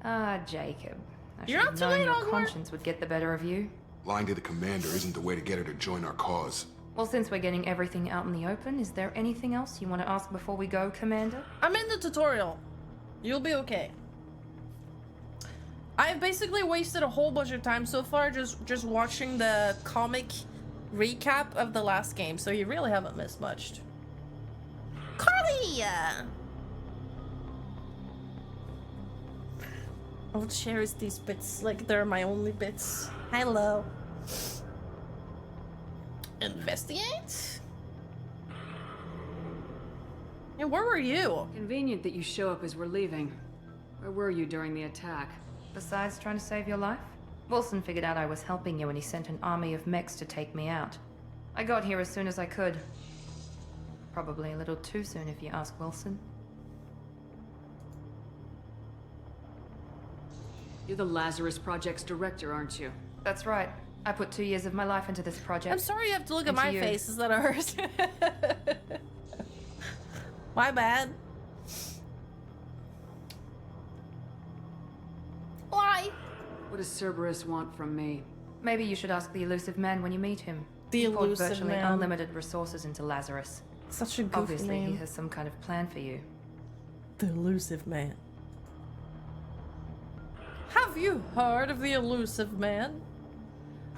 Ah, Jacob. I You're should not have too known late, your Hogwarts. conscience would get the better of you. Lying to the commander isn't the way to get her to join our cause. Well, since we're getting everything out in the open, is there anything else you want to ask before we go, Commander? I'm in the tutorial. You'll be okay. I've basically wasted a whole bunch of time so far just watching the comic recap of the last game, so you really haven't missed much. I would cherish these bits like they're my only bits. Hello. Investigate? Yeah, where were you? Convenient that you show up as we're leaving. Where were you during the attack? Besides trying to save your life, Wilson figured out I was helping you when he sent an army of mechs to take me out. I got here as soon as I could. Probably a little too soon if you ask Wilson. You're the Lazarus Project's director, aren't you? That's right. I put 2 years of my life into this project. I'm sorry you have to look at my face. Is that hers? My bad. Why? What does Cerberus want from me? Maybe you should ask the elusive man when you meet him. The He poured elusive virtually man. unlimited resources into Lazarus. Such a goofy Obviously, name. he has some kind of plan for you. The elusive man. Have you heard of the elusive man?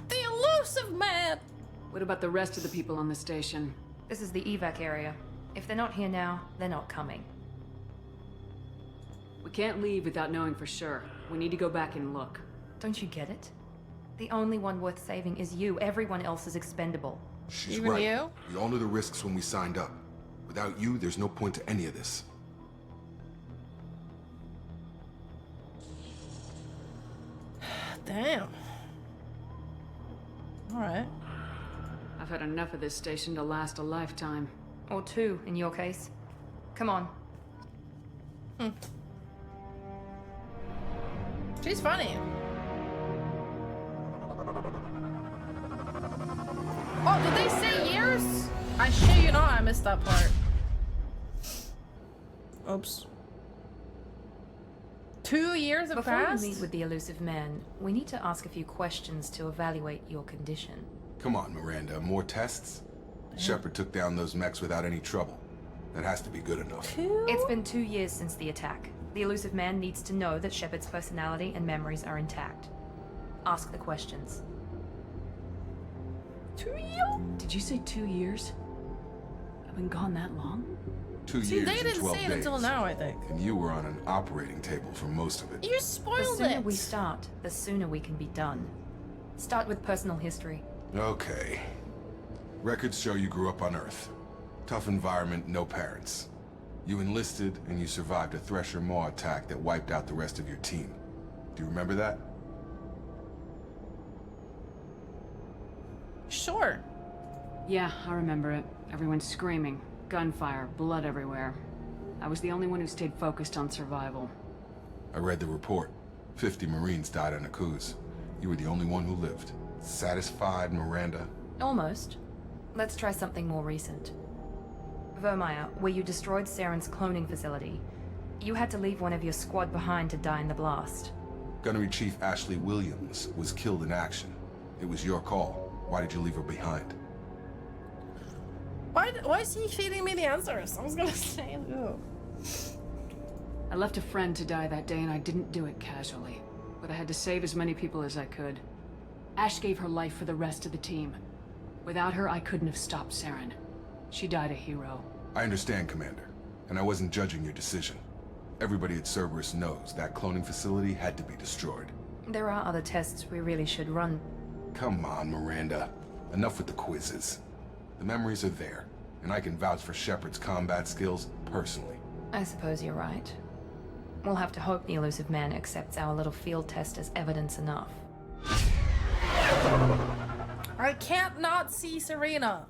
The elusive man! What about the rest of the people on the station? This is the evac area. If they're not here now, they're not coming. We can't leave without knowing for sure. We need to go back and look. Don't you get it? The only one worth saving is you. Everyone else is expendable. She's Even right. you? We all knew the risks when we signed up. Without you, there's no point to any of this. Damn. Alright. I've had enough of this station to last a lifetime. Or 2, in your case. Come on. She's funny. Oh, did they say years? I shit you not, I missed that part. Oops. 2 years have Before passed? we meet with the elusive man, we need to ask a few questions to evaluate your condition. Come on, Miranda. More tests? Shepard took down those mechs without any trouble. That has to be good enough. It's been 2 years since the attack. The elusive man needs to know that Shepard's personality and memories are intact. Ask the questions. 2 years? Did you say 2 years? I've been gone that long? 2 See, years they and didn't 12 say it days. until now, I think. And you were on an operating table for most of it. You The spoiled sooner it. we start, the sooner we can be done. Start with personal history. Okay. Records show you grew up on Earth. Tough environment, no parents. You enlisted, and you survived a Thresher Maw attack that wiped out the rest of your team. Do you remember that? Sure. Yeah, I remember it. Everyone screaming. Gunfire, blood everywhere. I was the only one who stayed focused on survival. I read the report. 50 Marines died on Akuz. You were the only one who lived. Satisfied, Miranda? Almost. Let's try something more recent. Vermeer, where you destroyed Saren's cloning facility. You had to leave one of your squad behind to die in the blast. Gunnery Chief Ashley Williams was killed in action. It was your call. Why did you leave her behind? Why is he feeding me the answers? I was gonna say, ew. I left a friend to die that day and I didn't do it casually. But I had to save as many people as I could. Ash gave her life for the rest of the team. Without her, I couldn't have stopped Saren. She died a hero. I understand, Commander. And I wasn't judging your decision. Everybody at Cerberus knows that cloning facility had to be destroyed. There are other tests we really should run. Come on, Miranda. Enough with the quizzes. The memories are there, and I can vouch for Shepard's combat skills personally. I suppose you're right. We'll have to hope the elusive man accepts our little field test as evidence enough. I can't not see Serena.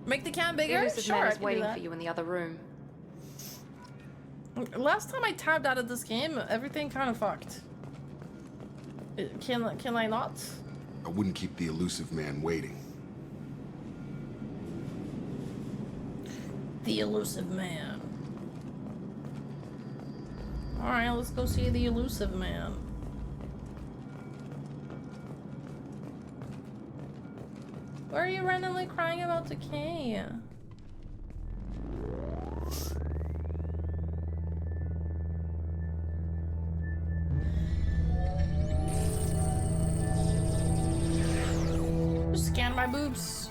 Make the can The bigger? elusive Sure, man I is can do waiting that. for you in the other room. Last time I tabbed out of this game, everything kind of fucked. Can I not? I wouldn't keep the elusive man waiting. The elusive man. Alright, let's go see the elusive man. Why are you randomly crying about decay? Scan my boobs.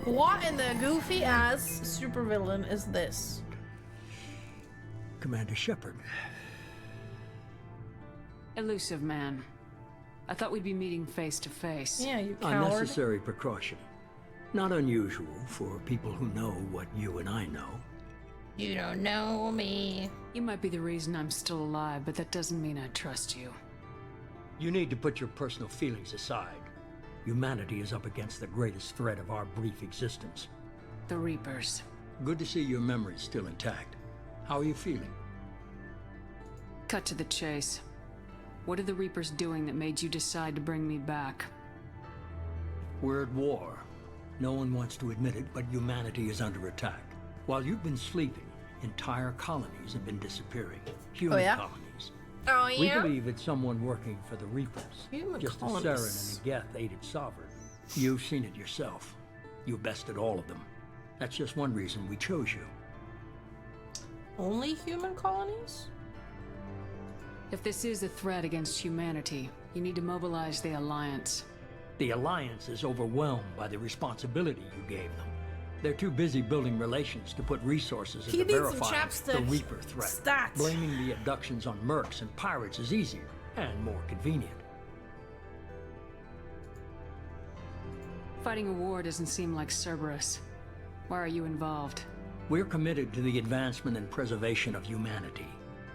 What in the goofy ass supervillain is this? Commander Shepard. Elusive man. I thought we'd be meeting face to face. Yeah, you coward. Unnecessary precaution. Not unusual for people who know what you and I know. You don't know me. You might be the reason I'm still alive, but that doesn't mean I trust you. You need to put your personal feelings aside. Humanity is up against the greatest threat of our brief existence. The Reapers. Good to see your memory's still intact. How are you feeling? Cut to the chase. What are the Reapers doing that made you decide to bring me back? We're at war. No one wants to admit it, but humanity is under attack. While you've been sleeping, entire colonies have been disappearing. Human colonies. Oh, We yeah? believe it's someone working for the Reapers. Human just colonies. as Saren and the Geth-aided Sovereign. You've seen it yourself. You bested all of them. That's just one reason we chose you. Only human colonies? If this is a threat against humanity, you need to mobilize the Alliance. The Alliance is overwhelmed by the responsibility you gave them. They're too busy building relations to put resources He into needs some verifying the chapstick. Reaper threat. Stats. Blaming the abductions on mercs and pirates is easier and more convenient. Fighting a war doesn't seem like Cerberus. Why are you involved? We're committed to the advancement and preservation of humanity.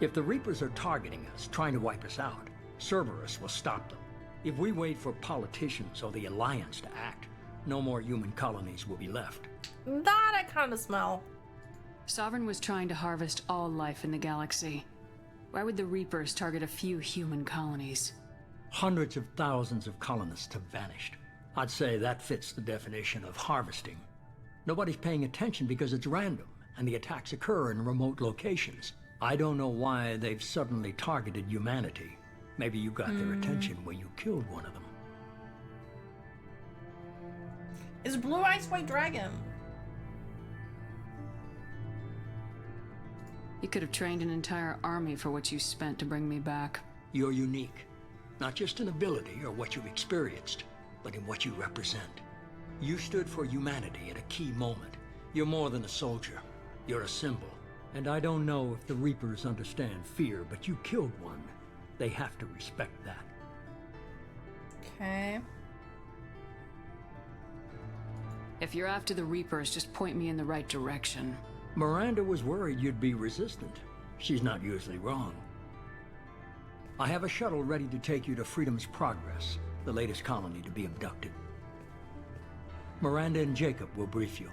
If the Reapers are targeting us, trying to wipe us out, Cerberus will stop them. If we wait for politicians or the Alliance to act, no more human colonies will be left. That I kind of smell. Sovereign was trying to harvest all life in the galaxy. Why would the Reapers target a few human colonies? Hundreds of thousands of colonists have vanished. I'd say that fits the definition of harvesting. Nobody's paying attention because it's random, and the attacks occur in remote locations. I don't know why they've suddenly targeted humanity. Maybe you got their attention when you killed one of them. It's Blue Eyes White Dragon. You could have trained an entire army for what you spent to bring me back. You're unique. Not just in ability or what you've experienced, but in what you represent. You stood for humanity at a key moment. You're more than a soldier. You're a symbol. And I don't know if the Reapers understand fear, but you killed one. They have to respect that. Okay. If you're after the Reapers, just point me in the right direction. Miranda was worried you'd be resistant. She's not usually wrong. I have a shuttle ready to take you to Freedom's Progress, the latest colony to be abducted. Miranda and Jacob will brief you.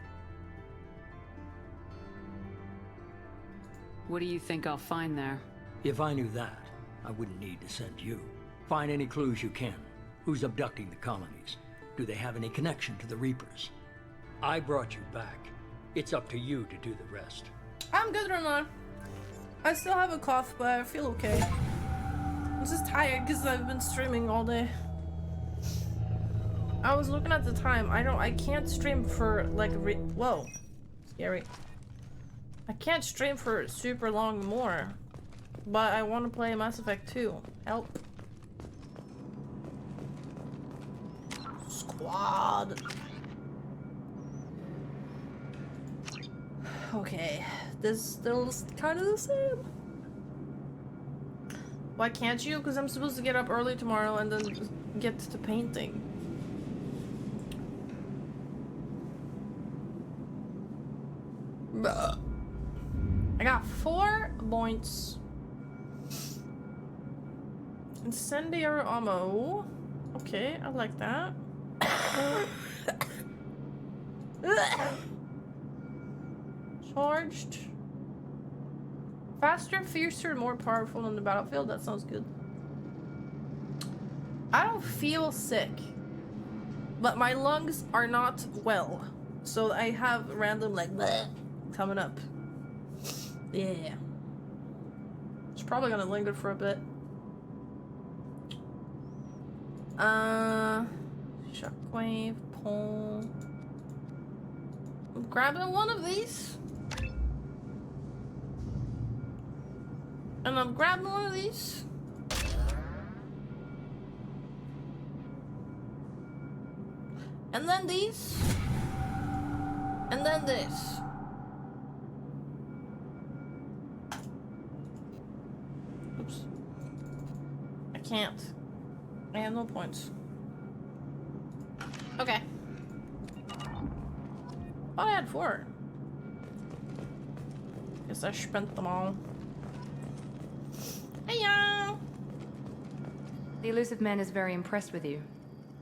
What do you think I'll find there? If I knew that, I wouldn't need to send you. Find any clues you can. Who's abducting the colonies? Do they have any connection to the Reapers? I brought you back. It's up to you to do the rest. I'm good, Renan. I still have a cough, but I feel okay. I'm just tired because I've been streaming all day. I was looking at the time. I can't stream for like whoa, scary. I can't stream for super long more, but I want to play Mass Effect 2. Help. Squad. Okay, this still kind of the same. Why can't you? Because I'm supposed to get up early tomorrow and then get to painting. I got 4 points. Incendiary ammo. Okay, I like that. Charged. Faster, fiercer, more powerful on the battlefield. That sounds good. I don't feel sick, but my lungs are not well. So I have random like bleh coming up. Yeah. It's probably gonna linger for a bit. Shockwave, pole. I'm grabbing one of these. And I'm grabbing one of these. And then these. And then this. Oops. I can't. I have no points. Okay. Thought I had 4. Guess I spent them all. Hey-ya! The elusive man is very impressed with you.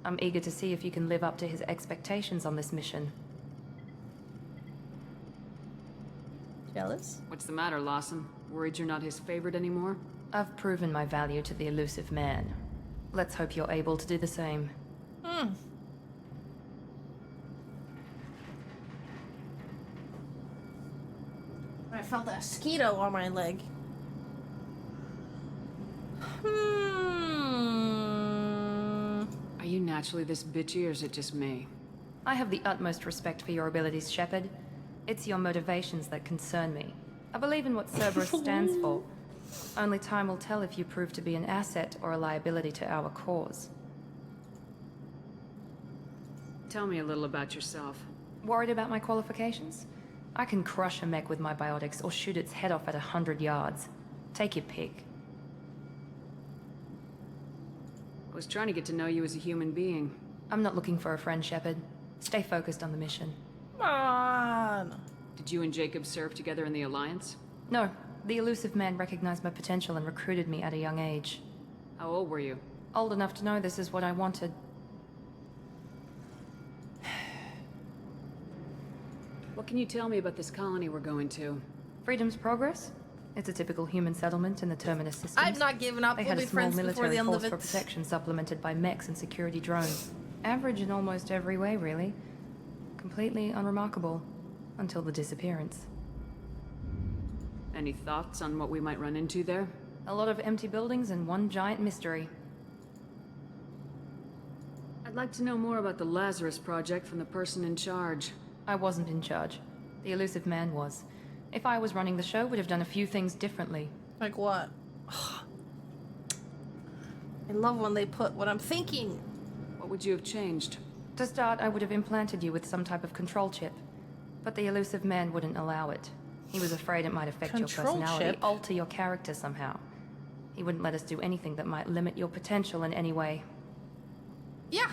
I'm eager to see if you can live up to his expectations on this mission. Jealous? What's the matter, Lawson? Worried you're not his favorite anymore? I've proven my value to the elusive man. Let's hope you're able to do the same. I felt a mosquito on my leg. Are you naturally this bitchy, or is it just me? I have the utmost respect for your abilities, Shepard. It's your motivations that concern me. I believe in what Cerberus stands for. Only time will tell if you prove to be an asset or a liability to our cause. Tell me a little about yourself. Worried about my qualifications? I can crush a mech with my biotics or shoot its head off at 100 yards. Take your pick. I was trying to get to know you as a human being. I'm not looking for a friend, Shepard. Stay focused on the mission. Come on! Did you and Jacob serve together in the Alliance? No. The elusive man recognized my potential and recruited me at a young age. How old were you? Old enough to know this is what I wanted. What can you tell me about this colony we're going to? Freedom's Progress? It's a typical human settlement in the Terminus system. I've not given up. They We'll had be a small friends before military the end force of for it. protection supplemented by mechs and security drones. Average in almost every way, really. Completely unremarkable. Until the disappearance. Any thoughts on what we might run into there? A lot of empty buildings and one giant mystery. I'd like to know more about the Lazarus Project from the person in charge. I wasn't in charge. The elusive man was. If I was running the show, would have done a few things differently. Like what? I love when they put what I'm thinking. What would you have changed? To start, I would have implanted you with some type of control chip. But the elusive man wouldn't allow it. He was afraid it might affect your Control personality, chip? alter your character somehow. He wouldn't let us do anything that might limit your potential in any way. Yeah.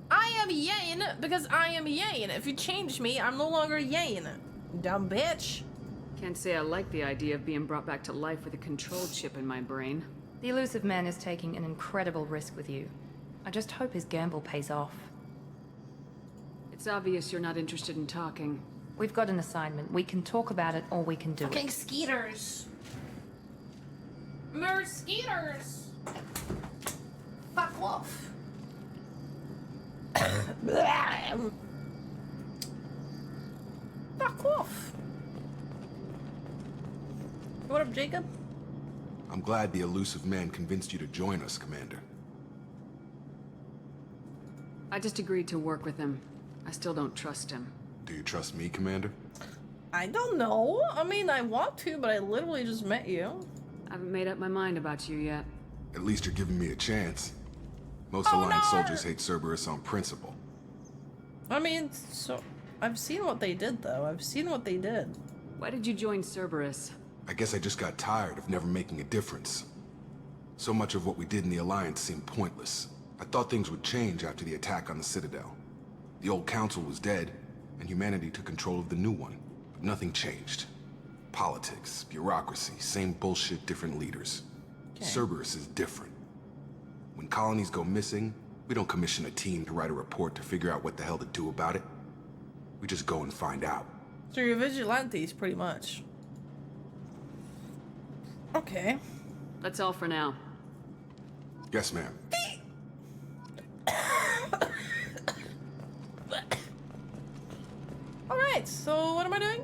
I am Yane because I am Yane. If you change me, I'm no longer Yane. Dumb bitch. Can't say I like the idea of being brought back to life with a control chip in my brain. The elusive man is taking an incredible risk with you. I just hope his gamble pays off. It's obvious you're not interested in talking. We've got an assignment. We can talk about it, or we can do Fucking it. skeeters. Mosquitoes. Fuck off. Fuck off. What up, Jacob? I'm glad the elusive man convinced you to join us, Commander. I just agreed to work with him. I still don't trust him. Do you trust me, Commander? I don't know. I mean, I want to, but I literally just met you. I haven't made up my mind about you yet. At least you're giving me a chance. Most Alliance soldiers hate Cerberus on principle. I mean, so I've seen what they did, though. I've seen what they did. Why did you join Cerberus? I guess I just got tired of never making a difference. So much of what we did in the Alliance seemed pointless. I thought things would change after the attack on the Citadel. The old council was dead, and humanity took control of the new one. But nothing changed. Politics, bureaucracy, same bullshit, different leaders. Cerberus is different. When colonies go missing, we don't commission a team to write a report to figure out what the hell to do about it. We just go and find out. So you're vigilantes, pretty much. Okay. That's all for now. Yes, ma'am. Alright, so what am I doing?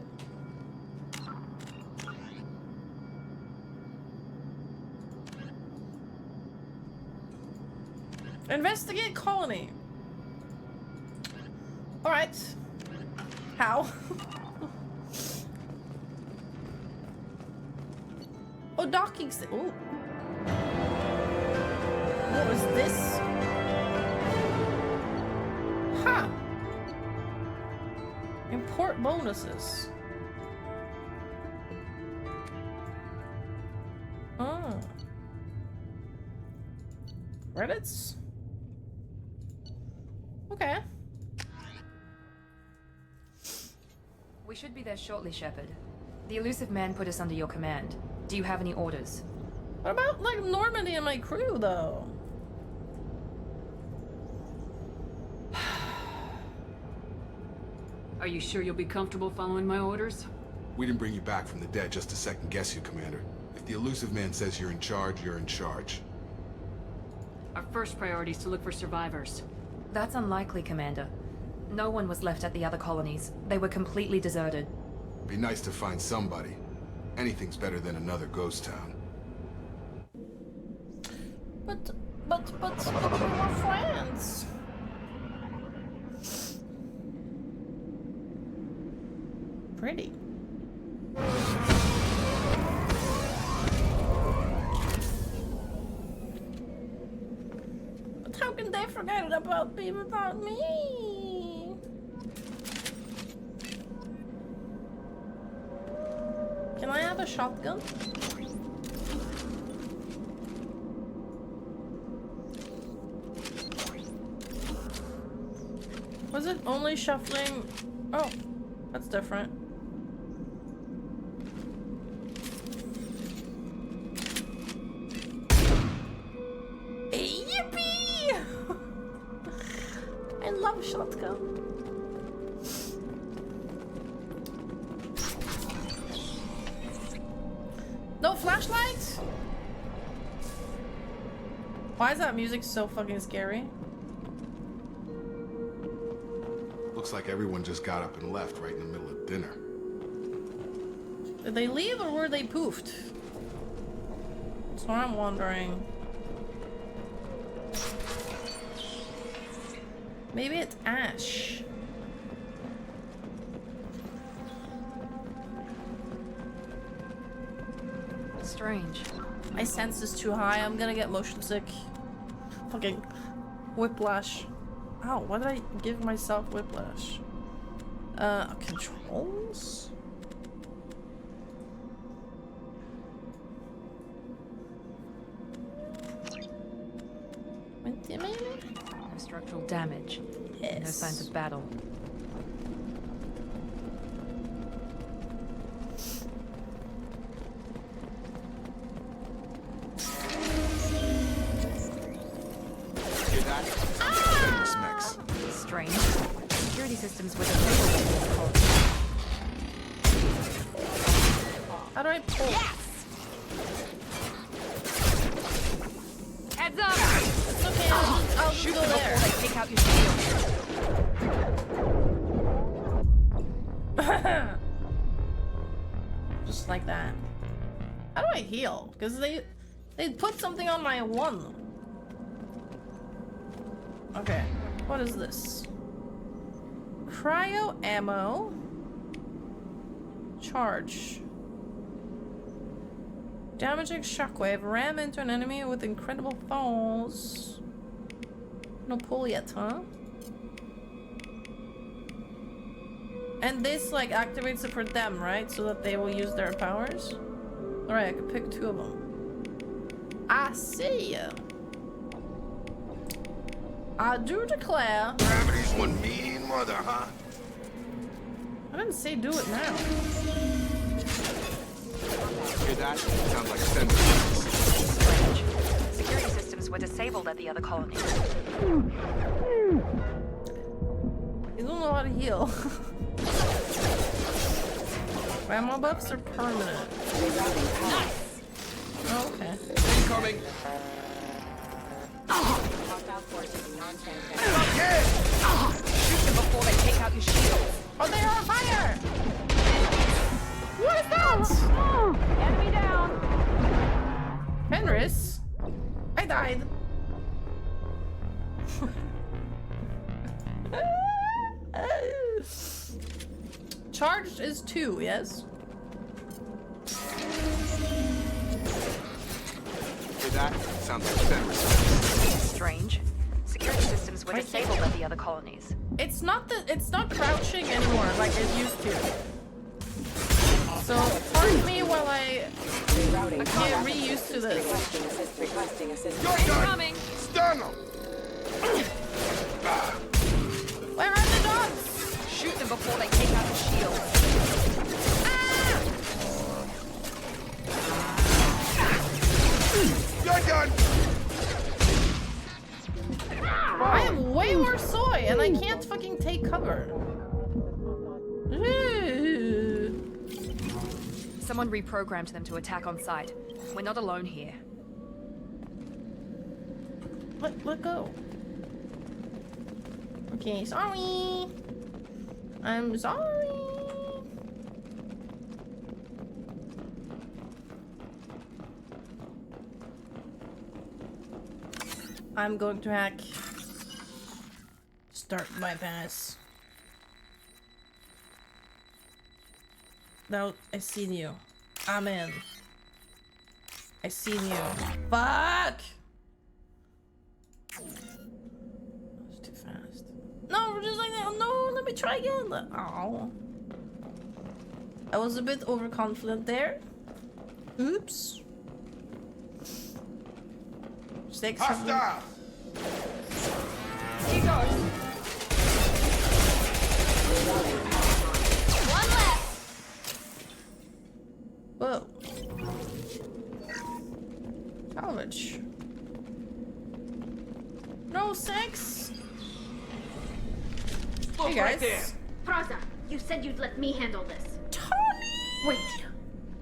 Investigate colony. Alright. How? Oh, docking sta- ooh. What was this? Huh. Import bonuses. Oh. Credits? Okay. We should be there shortly, Shepard. The elusive man put us under your command. Do you have any orders? What about, like, Normandy and my crew, though? Are you sure you'll be comfortable following my orders? We didn't bring you back from the dead just to second guess you, Commander. If the elusive man says you're in charge, you're in charge. Our first priority is to look for survivors. That's unlikely, Commander. No one was left at the other colonies. They were completely deserted. Be nice to find somebody. Anything's better than another ghost town. But we were friends. Pretty. But how can they forget about me without me? Can I have a shotgun? Was it only shuffling? Oh, that's different. Yippee! I love shotgun. No flashlights? Why is that music so fucking scary? Looks like everyone just got up and left right in the middle of dinner. Did they leave or were they poofed? That's what I'm wondering. Maybe it's Ash. Strange. My sense is too high. I'm gonna get motion sick. Fucking whiplash. Ow, why did I give myself whiplash? Controls? No structural damage. Yes. No signs of battle. Strange. Security systems were disabled. How do I pull? Yes! Heads up! It's okay, I'll Shoot go them there. before they take out your shield. Just like that. How do I heal? Because they put something on my one. Okay, what is this? Cryo ammo. Charge. Damaging shockwave. Ram into an enemy with incredible falls. No pull yet, huh? And this like activates it for them, right? So that they will use their powers. Alright, I can pick 2 of them. I see ya. I do declare. Gravity's one mean mother, huh? I didn't say do it now. Hear that? Sounds like sensor. Strange. Security systems were disabled at the other colony. You don't know how to heal. Grandma buffs are permanent. Nice! Oh, okay. Incoming! Shoot them before they take out your shield. Oh, they are on fire! What is that? Enemy down! Fenris? I died. Charged is 2, yes? Hear that? Sounds like sensor. Strange. Security systems were disabled at the other colonies. It's not crouching anymore like it used to. So pardon me while I get reused to this. You're incoming! Stun him! Where are the dogs? Shoot them before they take out the shield. You're done! I am way more soy and I can't fucking take cover. Someone reprogrammed them to attack on sight. We're not alone here. Let go. Okay, sorry. I'm sorry. I'm going to hack. Start bypass. No, I seen you. I'm in. I seen you. Fuck! That's too fast. No, we're just like that. No, let me try again. Oh. I was a bit overconfident there. Oops. 6 Hostile! He goes. One left. Whoa. Salvage. No, 6. Hey guys. Praza, you said you'd let me handle this. Tommy! Wait.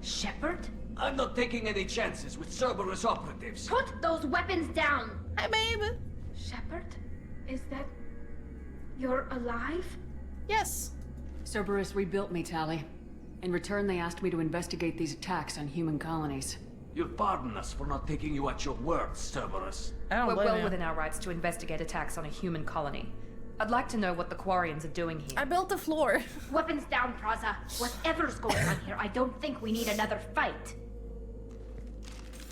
Shepard? I'm not taking any chances with Cerberus operatives. Put those weapons down! Hi, babe. Shepard? Is that... You're alive? Yes. Cerberus rebuilt me, Tali. In return, they asked me to investigate these attacks on human colonies. You'll pardon us for not taking you at your word, Cerberus. We're well within our rights to investigate attacks on a human colony. I'd like to know what the Quarians are doing here. I built the floor. Weapons down, Praza. Whatever's going on here, I don't think we need another fight.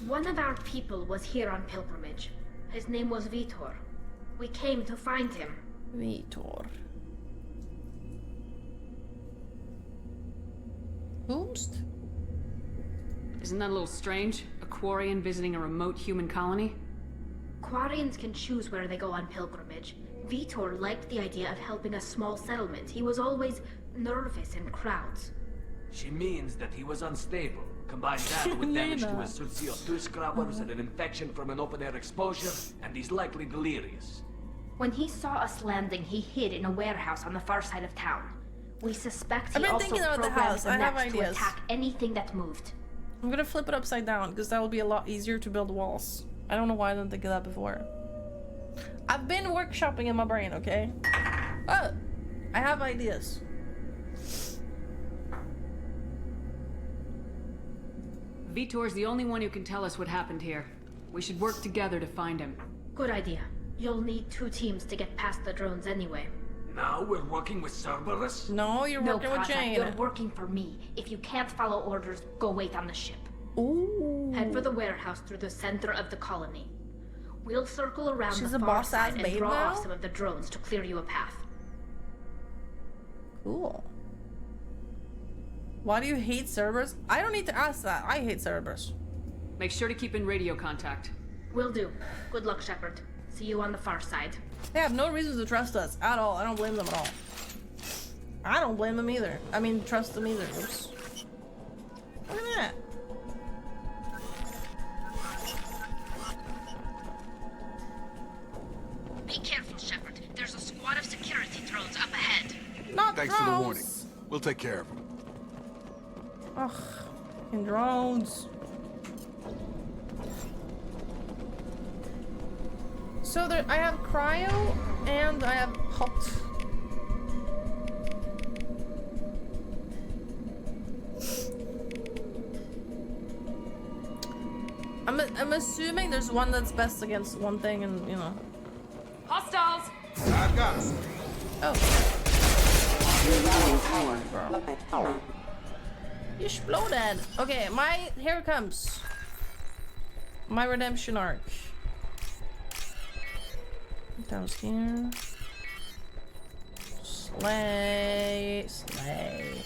One of our people was here on pilgrimage. His name was Vitor. We came to find him. Vitor. Whomst? Isn't that a little strange? A Quarian visiting a remote human colony? Quarians can choose where they go on pilgrimage. Vitor liked the idea of helping a small settlement. He was always nervous in crowds. She means that he was unstable. Combine that with damage to his CO2 scrubbers and an infection from an open-air exposure, and he's likely delirious. When he saw us landing, he hid in a warehouse on the far side of town. We suspect he also about the programmed house. the I have nets to ideas. attack anything that moved. I'm gonna flip it upside down because that will be a lot easier to build walls. I don't know why I didn't think of that before. I've been workshopping in my brain, okay? Oh, I have ideas. Vitor's the only one who can tell us what happened here. We should work together to find him. Good idea. You'll need 2 teams to get past the drones anyway. Now we're working with Cerberus? No, you're working with Praza, Jane. You're working for me. If you can't follow orders, go wait on the ship. Ooh. Head for the warehouse through the center of the colony. We'll circle around She's the a far boss-ass side and babe draw now? off some of the drones to clear you a path. Cool. Why do you hate Cerberus? I don't need to ask that. I hate Cerberus. Make sure to keep in radio contact. Will do. Good luck, Shepard. See you on the far side. They have no reason to trust us at all. I don't blame them at all. I don't blame them either. I mean, trust them either. Oops. Look at that. Be careful, Shepard. There's a squad of security drones up ahead. Not Thanks drones. for the warning. We'll take care of them. Ugh. Fucking drones. So there, I have cryo and I have hot. I'm assuming there's one that's best against one thing, and you know. Hostiles! I've got it. Oh. Exploded. Okay, here it comes. My redemption arc. Down here. Slay. Slay.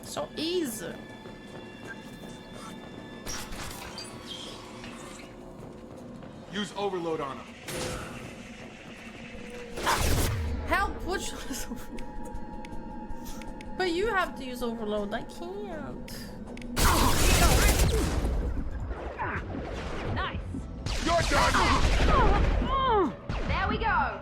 So easy. Use overload on him. Help! Which one is overload? But you have to use overload. I can't. Nice. You're done. There we go.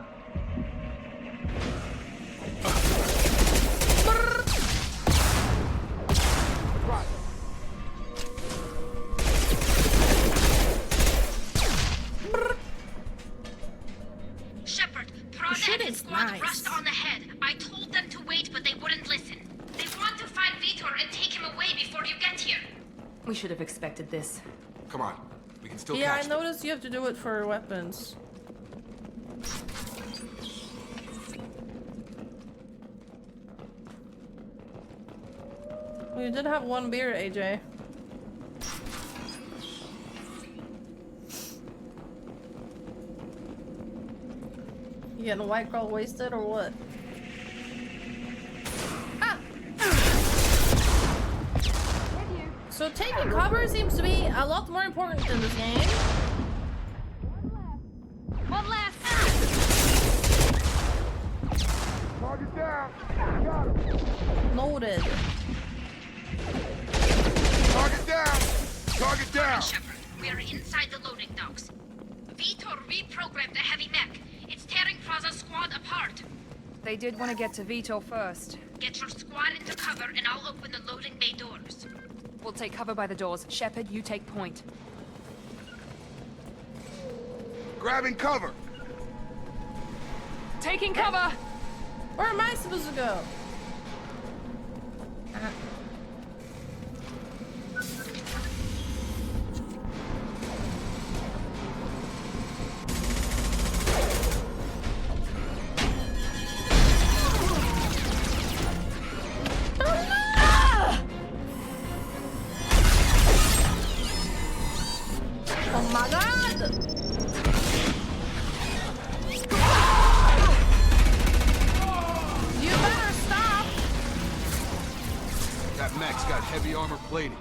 Shepard, Prada and squad rushed on ahead. I told them to wait, but they wouldn't listen. They want to find Vitor and take him away before you get here. We should have expected this. Come on. We can still Yeah, catch I them. noticed you have to do it for weapons. Well, you did have one beer, AJ. You getting white girl wasted or what? Ah! So taking cover seems to be a lot more important in this game. One last. Target down. Got him. Noted. Target down. Target down. Shepard, we are inside the loading docks. Vitor reprogrammed the heavy mech. It's tearing Praza's squad apart. They did want to get to Vitor first. Get your squad into cover and I'll open the loading bay doors. We'll take cover by the doors. Shepard, you take point. Grabbing cover. Taking cover! Where am I supposed to go? Oh my god! You better stop! That mech's got heavy armor plating.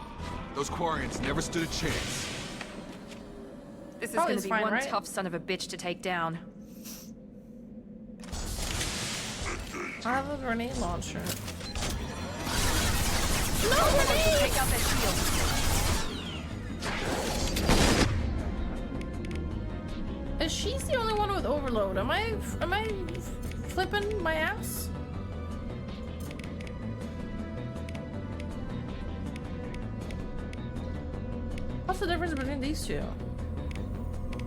Those Quarians never stood a chance. This is Probably gonna be fine, one right? tough son of a bitch to take down. I have a grenade launcher. No grenade! Take out that shield. Is she's the only one with overload? Am I flipping my ass? What's the difference between these two?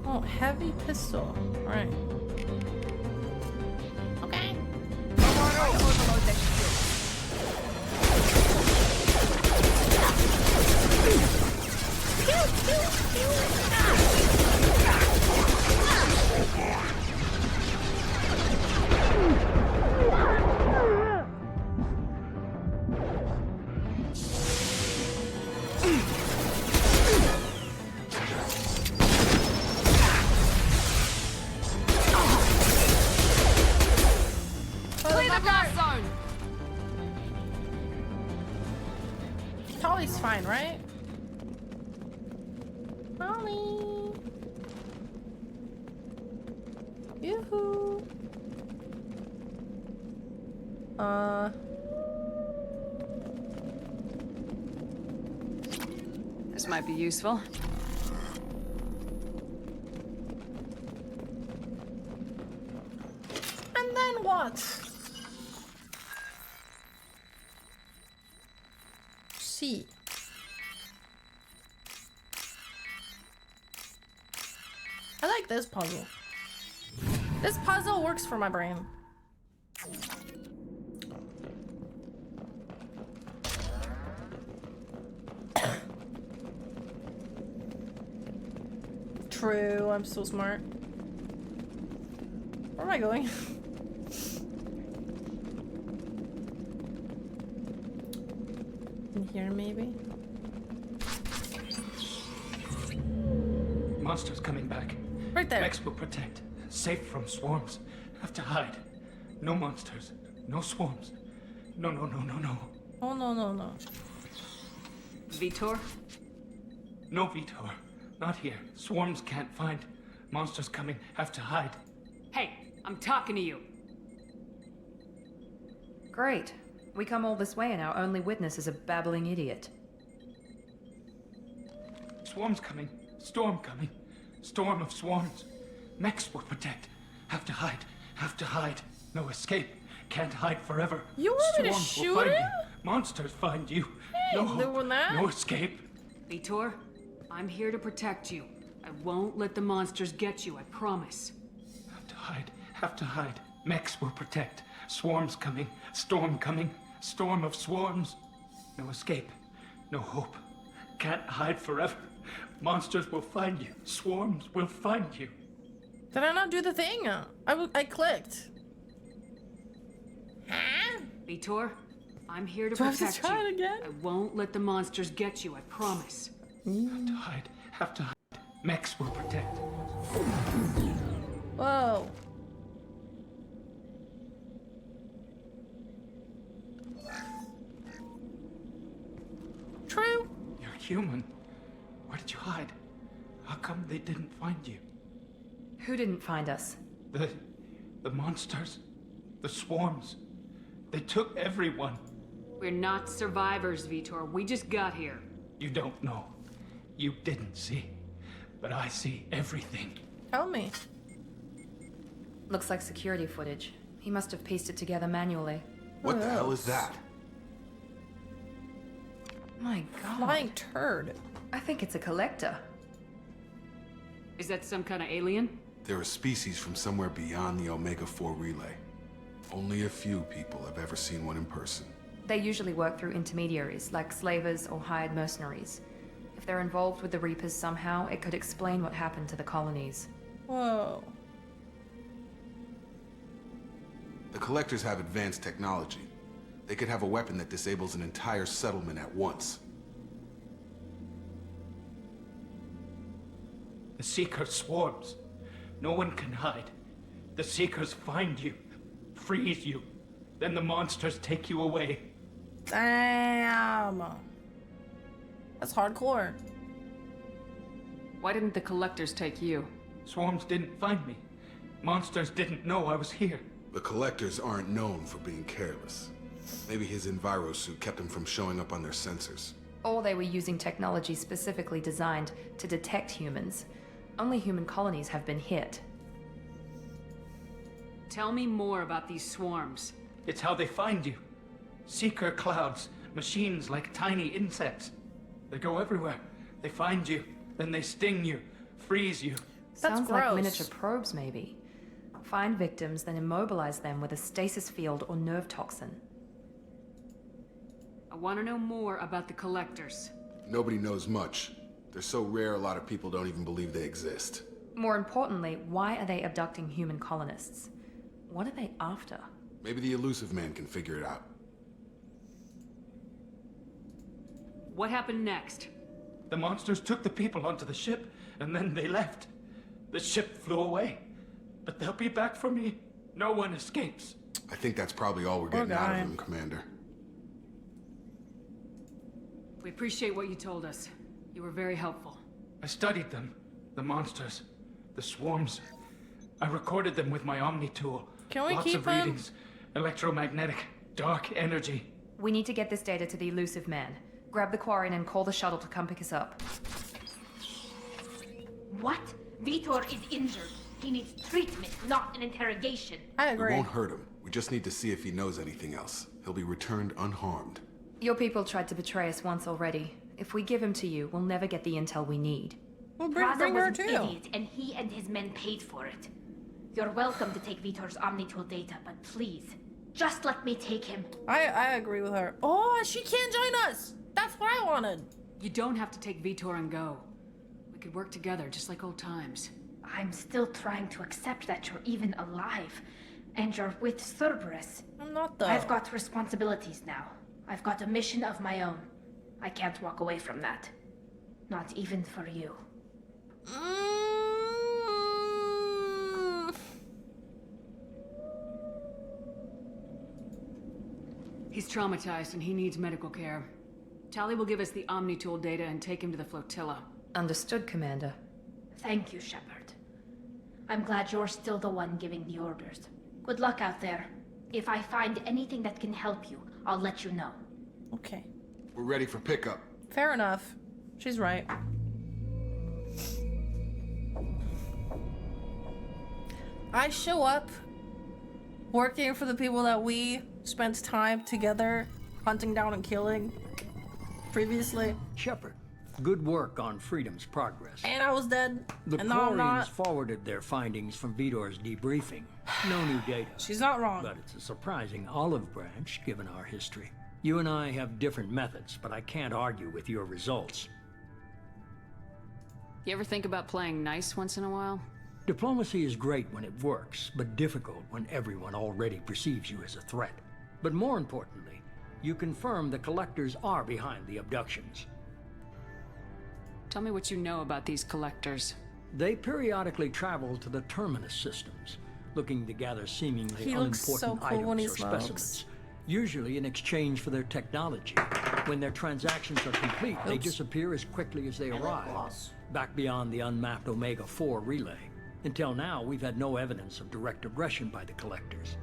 Oh, heavy pistol. Alright. Okay. Come on over. Overload that shield. Clear the blast zone! Tolly's fine, right? Tolly. Yoo-hoo. This might be useful. And then what? C. I like this puzzle. This puzzle works for my brain. True, I'm so smart. Where am I going? In here, maybe? monsters coming back. Right there. Mex will protect. Safe from swarms. Have to hide. No monsters. No swarms. No. Oh, no. Vitor? No, Vitor. Not here. Swarms can't find. Monsters coming. Have to hide. Hey, I'm talking to you. Great. We come all this way and our only witness is a babbling idiot. Swarms coming. Storm coming. Storm of swarms. Mex will protect. Have to hide. Have to hide. No escape. Can't hide forever. You want me to Swarms shoot will find him? you. Monsters find you. Hey, No hope. doing that? No escape. Vitor, I'm here to protect you. I won't let the monsters get you, I promise. Have to hide. Have to hide. Mex will protect. Swarms coming. Storm coming. Storm of swarms. No escape. No hope. Can't hide forever. Monsters will find you. Swarms will find you. Did I not do the thing? I clicked. Huh? Vitor, I'm here to Do I have protect to try you. it again? I won't let the monsters get you, I promise. Have to hide. Have to hide. Mex will protect. Whoa. True. You're human. Where did you hide? How come they didn't find you? Who didn't find us? The monsters. The swarms. They took everyone. We're not survivors, Vitor. We just got here. You don't know. You didn't see. But I see everything. Tell me. Looks like security footage. He must have pieced it together manually. What the hell is that? My god. Flying turd. I think it's a collector. Is that some kind of alien? They're a species from somewhere beyond the Omega-4 relay. Only a few people have ever seen one in person. They usually work through intermediaries, like slavers or hired mercenaries. If they're involved with the Reapers somehow, it could explain what happened to the colonies. Whoa. The Collectors have advanced technology. They could have a weapon that disables an entire settlement at once. The Seeker swarms. No one can hide. The Seekers find you, freeze you. Then the monsters take you away. Damn. That's hardcore. Why didn't the collectors take you? Swarms didn't find me. Monsters didn't know I was here. The Collectors aren't known for being careless. Maybe his enviro suit kept him from showing up on their sensors. Or they were using technology specifically designed to detect humans. Only human colonies have been hit. Tell me more about these swarms. It's how they find you. Seeker clouds, machines like tiny insects. They go everywhere. They find you, then they sting you, freeze you. Sounds like gross. miniature probes, maybe. Find victims, then immobilize them with a stasis field or nerve toxin. I want to know more about the collectors. Nobody knows much. They're so rare, a lot of people don't even believe they exist. More importantly, why are they abducting human colonists? What are they after? Maybe the Elusive Man can figure it out. What happened next? The monsters took the people onto the ship, and then they left. The ship flew away. But they'll be back for me. No one escapes. I think that's probably all we're getting out of him, Commander. We appreciate what you told us. You were very helpful. I studied them. The monsters. The swarms. I recorded them with my Omni tool. Can we Lots keep of him? readings. Electromagnetic. Dark energy. We need to get this data to the Elusive Man. Grab the Quarian and call the shuttle to come pick us up. What? Vitor is injured. He needs treatment, not an interrogation. I We won't hurt him. We just need to see if he knows anything else. He'll be returned unharmed. Your people tried to betray us once already. If we give him to you, we'll never get the intel we need. Well, Praza bring was her an too. idiot, and he and his men paid for it. You're welcome to take Vitor's Omnitool data, but please, just let me take him. I agree with her. Oh, she can't join us. That's what I wanted. You don't have to take Vitor and go. We could work together, just like old times. I'm still trying to accept that you're even alive, and you're with Cerberus. I'm not though. I've got responsibilities now. I've got a mission of my own. I can't walk away from that. Not even for you. He's traumatized and he needs medical care. Tali will give us the Omni-Tool data and take him to the flotilla. Understood, Commander. Thank you, Shepard. I'm glad you're still the one giving the orders. Good luck out there. If I find anything that can help you, I'll let you know. Okay. We're ready for pickup. Fair enough. She's right. I show up working for the people that we spent time together hunting down and killing previously. Shepard, good work on Freedom's progress. And I was dead. The and now I'm Quarians not. forwarded their findings from Vitor's debriefing. No new data. She's not wrong. But it's a surprising olive branch, given our history. You and I have different methods, but I can't argue with your results. You ever think about playing nice once in a while? Diplomacy is great when it works, but difficult when everyone already perceives you as a threat. But more importantly, you confirm the Collectors are behind the abductions. Tell me what you know about these Collectors. They periodically travel to the Terminus systems, looking to gather seemingly He looks so unimportant cool when he items or smokes. specimens, usually in exchange for their technology. When their transactions are complete, they disappear as quickly as they arrive, back beyond the unmapped Omega-4 relay. Until now, we've had no evidence of direct aggression by the Collectors.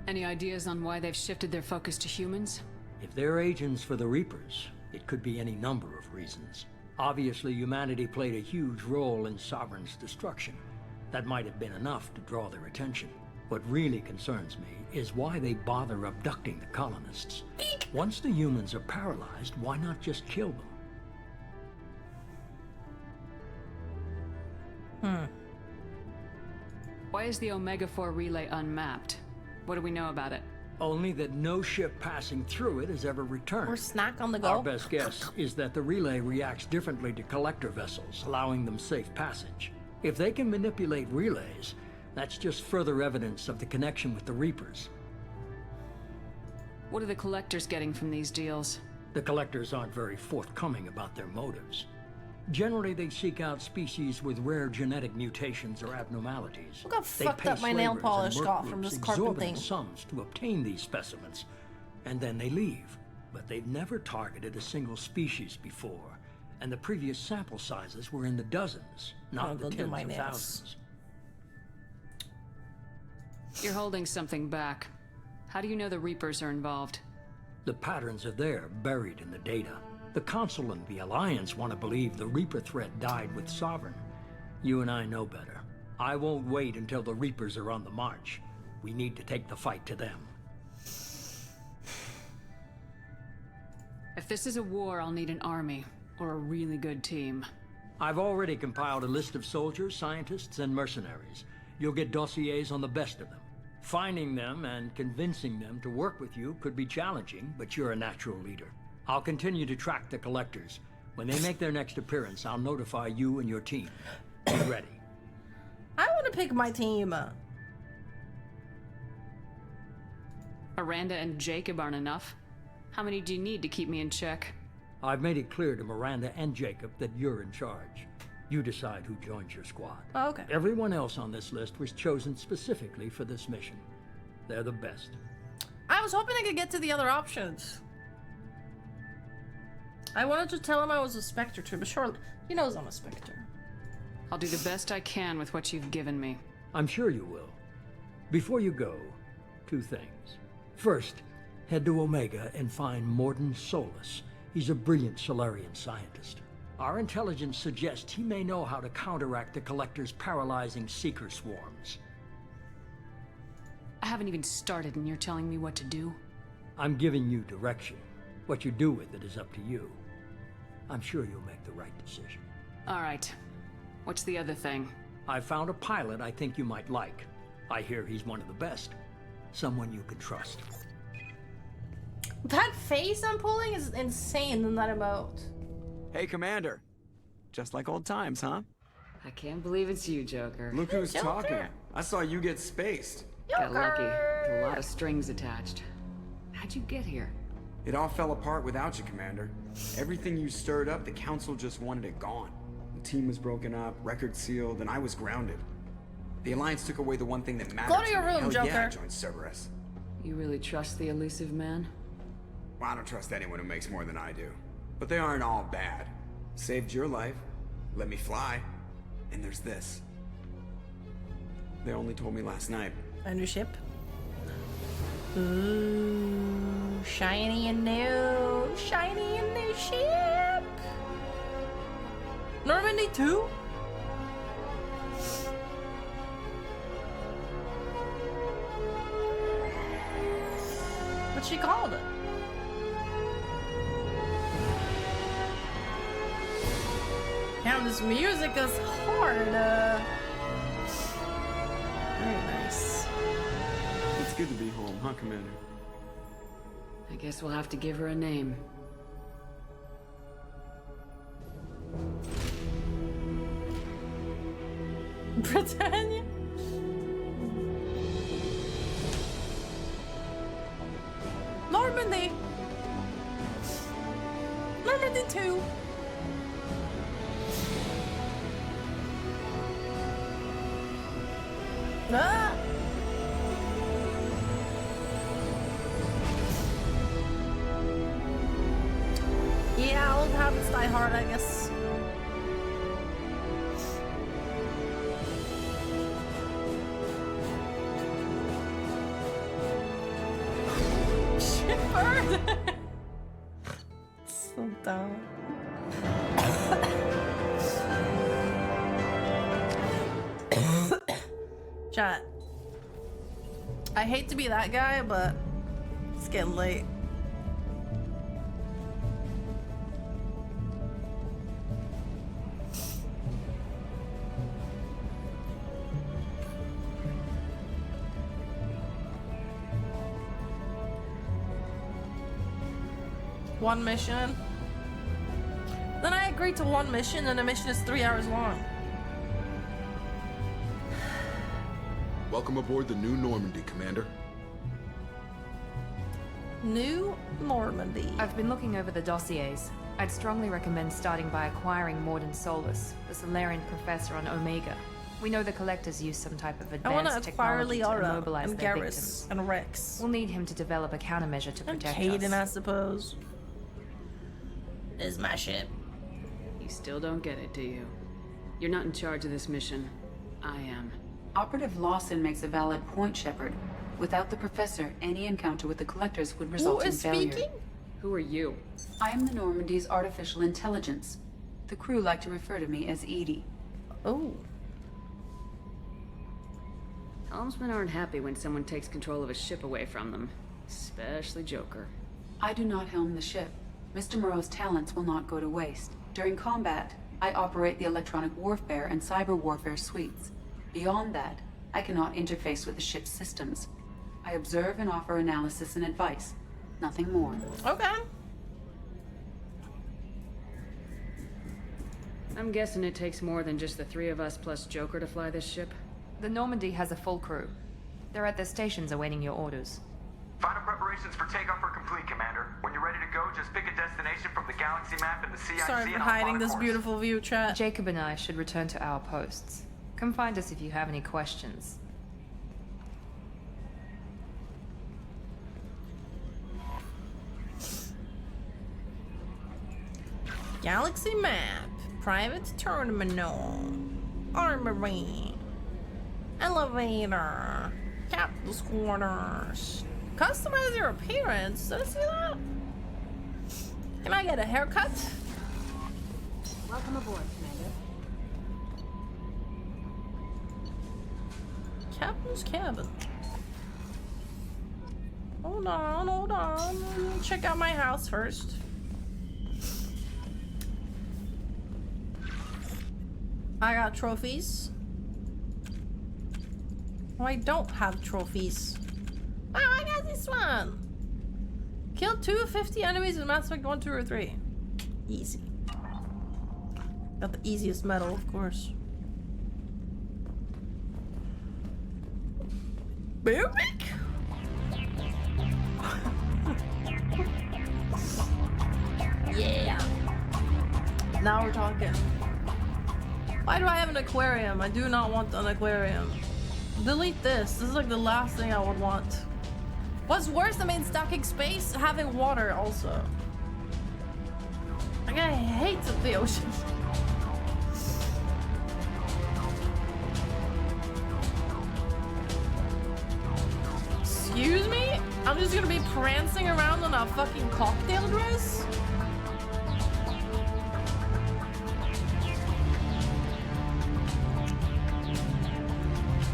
Any ideas on why they've shifted their focus to humans? If they're agents for the Reapers, it could be any number of reasons. Obviously, humanity played a huge role in Sovereign's destruction. That might have been enough to draw their attention. What really concerns me is why they bother abducting the colonists. Once the humans are paralyzed, why not just kill them? Why is the Omega-4 relay unmapped? What do we know about it? Only that no ship passing through it has ever returned. Or snack on the go. Our best guess is that the relay reacts differently to collector vessels, allowing them safe passage. If they can manipulate relays, that's just further evidence of the connection with the Reapers. What are the Collectors getting from these deals? The Collectors aren't very forthcoming about their motives. Generally, they seek out species with rare genetic mutations or abnormalities. Look how They fucked pay up my nail slavers and polish merc got from groups this carpet exorbitant thing. sums to obtain these specimens, and then they leave. But they've never targeted a single species before, and the previous sample sizes were in the dozens, not the tens of thousands. You're holding something back. How do you know the Reapers are involved? The patterns are there, buried in the data. The Council and the Alliance want to believe the Reaper threat died with Sovereign. You and I know better. I won't wait until the Reapers are on the march. We need to take the fight to them. If this is a war, I'll need an army, or a really good team. I've already compiled a list of soldiers, scientists, and mercenaries. You'll get dossiers on the best of them. Finding them and convincing them to work with you could be challenging, but you're a natural leader. I'll continue to track the Collectors. When they make their next appearance, I'll notify you and your team. Be ready. I want to pick my team. Miranda and Jacob aren't enough. How many do you need to keep me in check? I've made it clear to Miranda and Jacob that you're in charge. You decide who joins your squad. Oh, okay. Everyone else on this list was chosen specifically for this mission. They're the best. I was hoping I could get to the other options. I wanted to tell him I was a Spectre too, but sure, he knows I'm a Spectre. I'll do the best I can with what you've given me. I'm sure you will. Before you go, two things. First, head to Omega and find Mordin Solus. He's a brilliant Solarian scientist. Our intelligence suggests he may know how to counteract the Collector's paralyzing Seeker swarms. I haven't even started and you're telling me what to do? I'm giving you direction. What you do with it is up to you. I'm sure you'll make the right decision. All right. What's the other thing? I found a pilot I think you might like. I hear he's one of the best. Someone you can trust. That face I'm pulling is insane in that emote. Hey, Commander. Just like old times, huh? I can't believe it's you, Joker. Look who's Joker. talking. I saw you get spaced. Got lucky. A lot of strings attached. How'd you get here? It all fell apart without you, Commander. Everything you stirred up, the Council just wanted it gone. team was broken up, record sealed, and I was grounded. The Alliance took away the one thing that mattered. Go to your room, Hell Joker. Yeah, I joined Cerberus. You really trust the elusive man? Well, I don't trust anyone who makes more than I do. But they aren't all bad. Saved your life, let me fly, and there's this. They only told me last night. A new ship. Ooh, shiny and new ship. Normandy 2? What she called it? Damn, this music is hard. Very nice. It's good to be home, huh, Commander? I guess we'll have to give her a name. Britannia? Normandy! Normandy 2! Ah! Yeah, old habits die hard, I guess. Shipper! So dumb. Chat. I hate to be that guy, but it's getting late. One mission. Then I agreed to one mission, and the mission is 3 hours long. Welcome aboard the New Normandy, Commander. New Normandy. I've been looking over the dossiers. I'd strongly recommend starting by acquiring Morden Solus, the Solarian professor on Omega. We know the Collectors use some type of I want advanced to acquire technology to Liara immobilize and their Garrus victims. and Rex. We'll need him to develop a countermeasure to And protect Caden, us. I suppose. Is my ship. You still don't get it, do you? You're not in charge of this mission. I am. Operative Lawson makes a valid point, Shepard. Without the Professor, any encounter with the Collectors would result in failure. Who are you? I am the Normandy's artificial intelligence. The crew like to refer to me as Edie. Oh. Helmsmen aren't happy when someone takes control of a ship away from them. Especially Joker. I do not helm the ship. Mr. Moreau's talents will not go to waste. During combat, I operate the electronic warfare and cyber warfare suites. Beyond that, I cannot interface with the ship's systems. I observe and offer analysis and advice. Nothing more. Okay. I'm guessing it takes more than just the three of us plus Joker to fly this ship. The Normandy has a full crew. They're at their stations awaiting your orders. Final preparations for takeoff are complete, Commander. When you're ready to go, just pick a destination from the galaxy map and the CIC. Sorry for and hiding this beautiful view, chat. Jacob and I should return to our posts. Come find us if you have any questions. Galaxy map. Private terminal. Armory. Elevator. Captain's quarters. Customize your appearance. Did I see that? Can I get a haircut? Welcome aboard, Commander. Captain's cabin. Hold on, hold on. Check out my house first. I got trophies. Oh, I don't have trophies. Oh, I got this one. Kill 250 enemies in Mass Effect 1, 2, or 3. Easy. Got the easiest medal, of course. Boobic? Yeah. Now we're talking. Why do I have an aquarium? I do not want an aquarium. Delete this. This is like the last thing I would want. What's worse than being stacking space? Having water also. Like, I hate the ocean. Excuse me? I'm just gonna be prancing around on a fucking cocktail dress?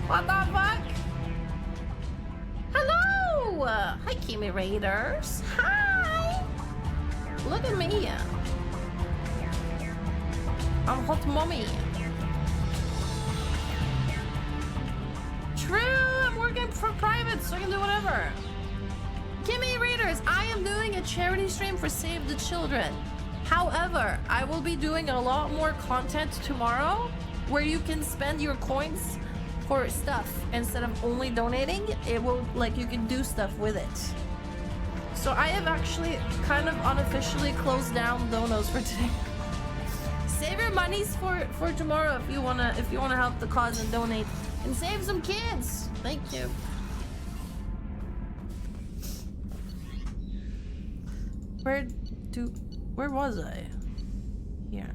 What the fuck? Hello! Hi, Kimmy Raiders. Hi! Look at me. I'm hot mommy. True, I'm working for private, so I can do whatever. Kimmy Raiders, I am doing a charity stream for Save the Children. However, I will be doing a lot more content tomorrow where you can spend your coins for stuff instead of only donating. It will, like, you can do stuff with it. So I have actually kind of unofficially closed down donos for today. Save your monies for tomorrow if you wanna help the cause and donate and save some kids. Thank you. Where was I? Here.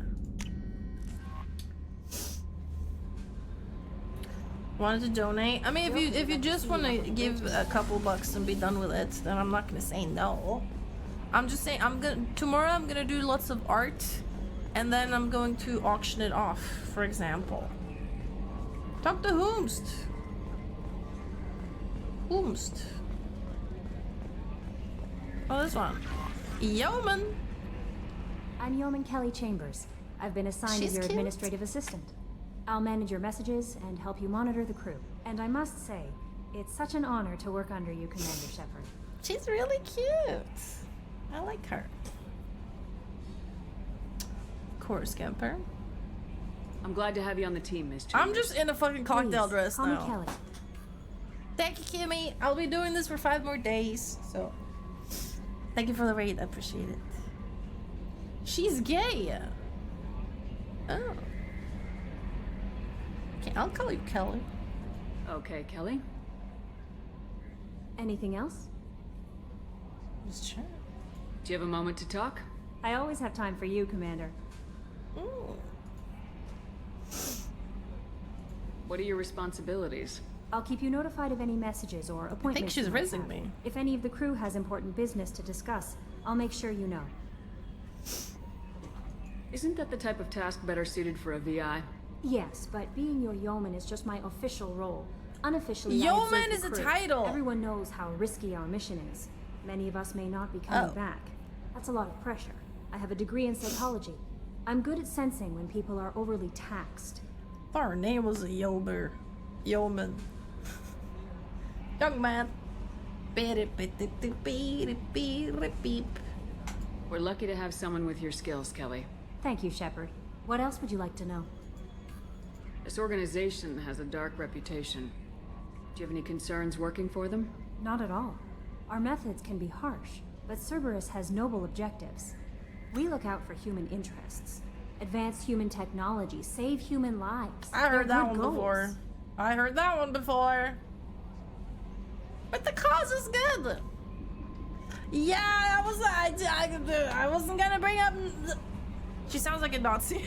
Wanted to donate. I mean, if you just want to give a couple bucks and be done with it, then I'm not gonna say no. I'm just saying tomorrow I'm gonna do lots of art, and then I'm going to auction it off. For example, talk to Whomst. Oh, this one. Yeoman. I'm Yeoman Kelly Chambers. I've been assigned as your administrative assistant. I'll manage your messages and help you monitor the crew. And I must say, it's such an honor to work under you, Commander Shepard. She's really cute. I like her. Core Scamper. I'm glad to have you on the team, Miss Chambers. I'm just in a fucking cocktail dress call now. me Kelly. Thank you, Kimmy. I'll be doing this for 5 more days, so thank you for the raid. I appreciate it. She's gay. Oh. Okay, I'll call you Kelly. Okay, Kelly. Anything else? Just check. Do you have a moment to talk? I always have time for you, Commander. Ooh. What are your responsibilities? I'll keep you notified of any messages or appointments. I think she's rizzing me. If any of the crew has important business to discuss, I'll make sure you know. Isn't that the type of task better suited for a VI? Yes, but being your yeoman is just my official role. Unofficially, Yeoman is a title. Everyone knows how risky our mission is. Many of us may not be coming back. That's a lot of pressure. I have a degree in psychology. I'm good at sensing when people are overly taxed. Thought her name was a yeoman. Young man. We're lucky to have someone with your skills, Kelly. Thank you, Shepard. What else would you like to know? This organization has a dark reputation. Do you have any concerns working for them? Not at all. Our methods can be harsh, but Cerberus has noble objectives. We look out for human interests, advance human technology, save human lives. I heard that one before. But the cause is good. Yeah, I wasn't gonna bring up. She sounds like a Nazi.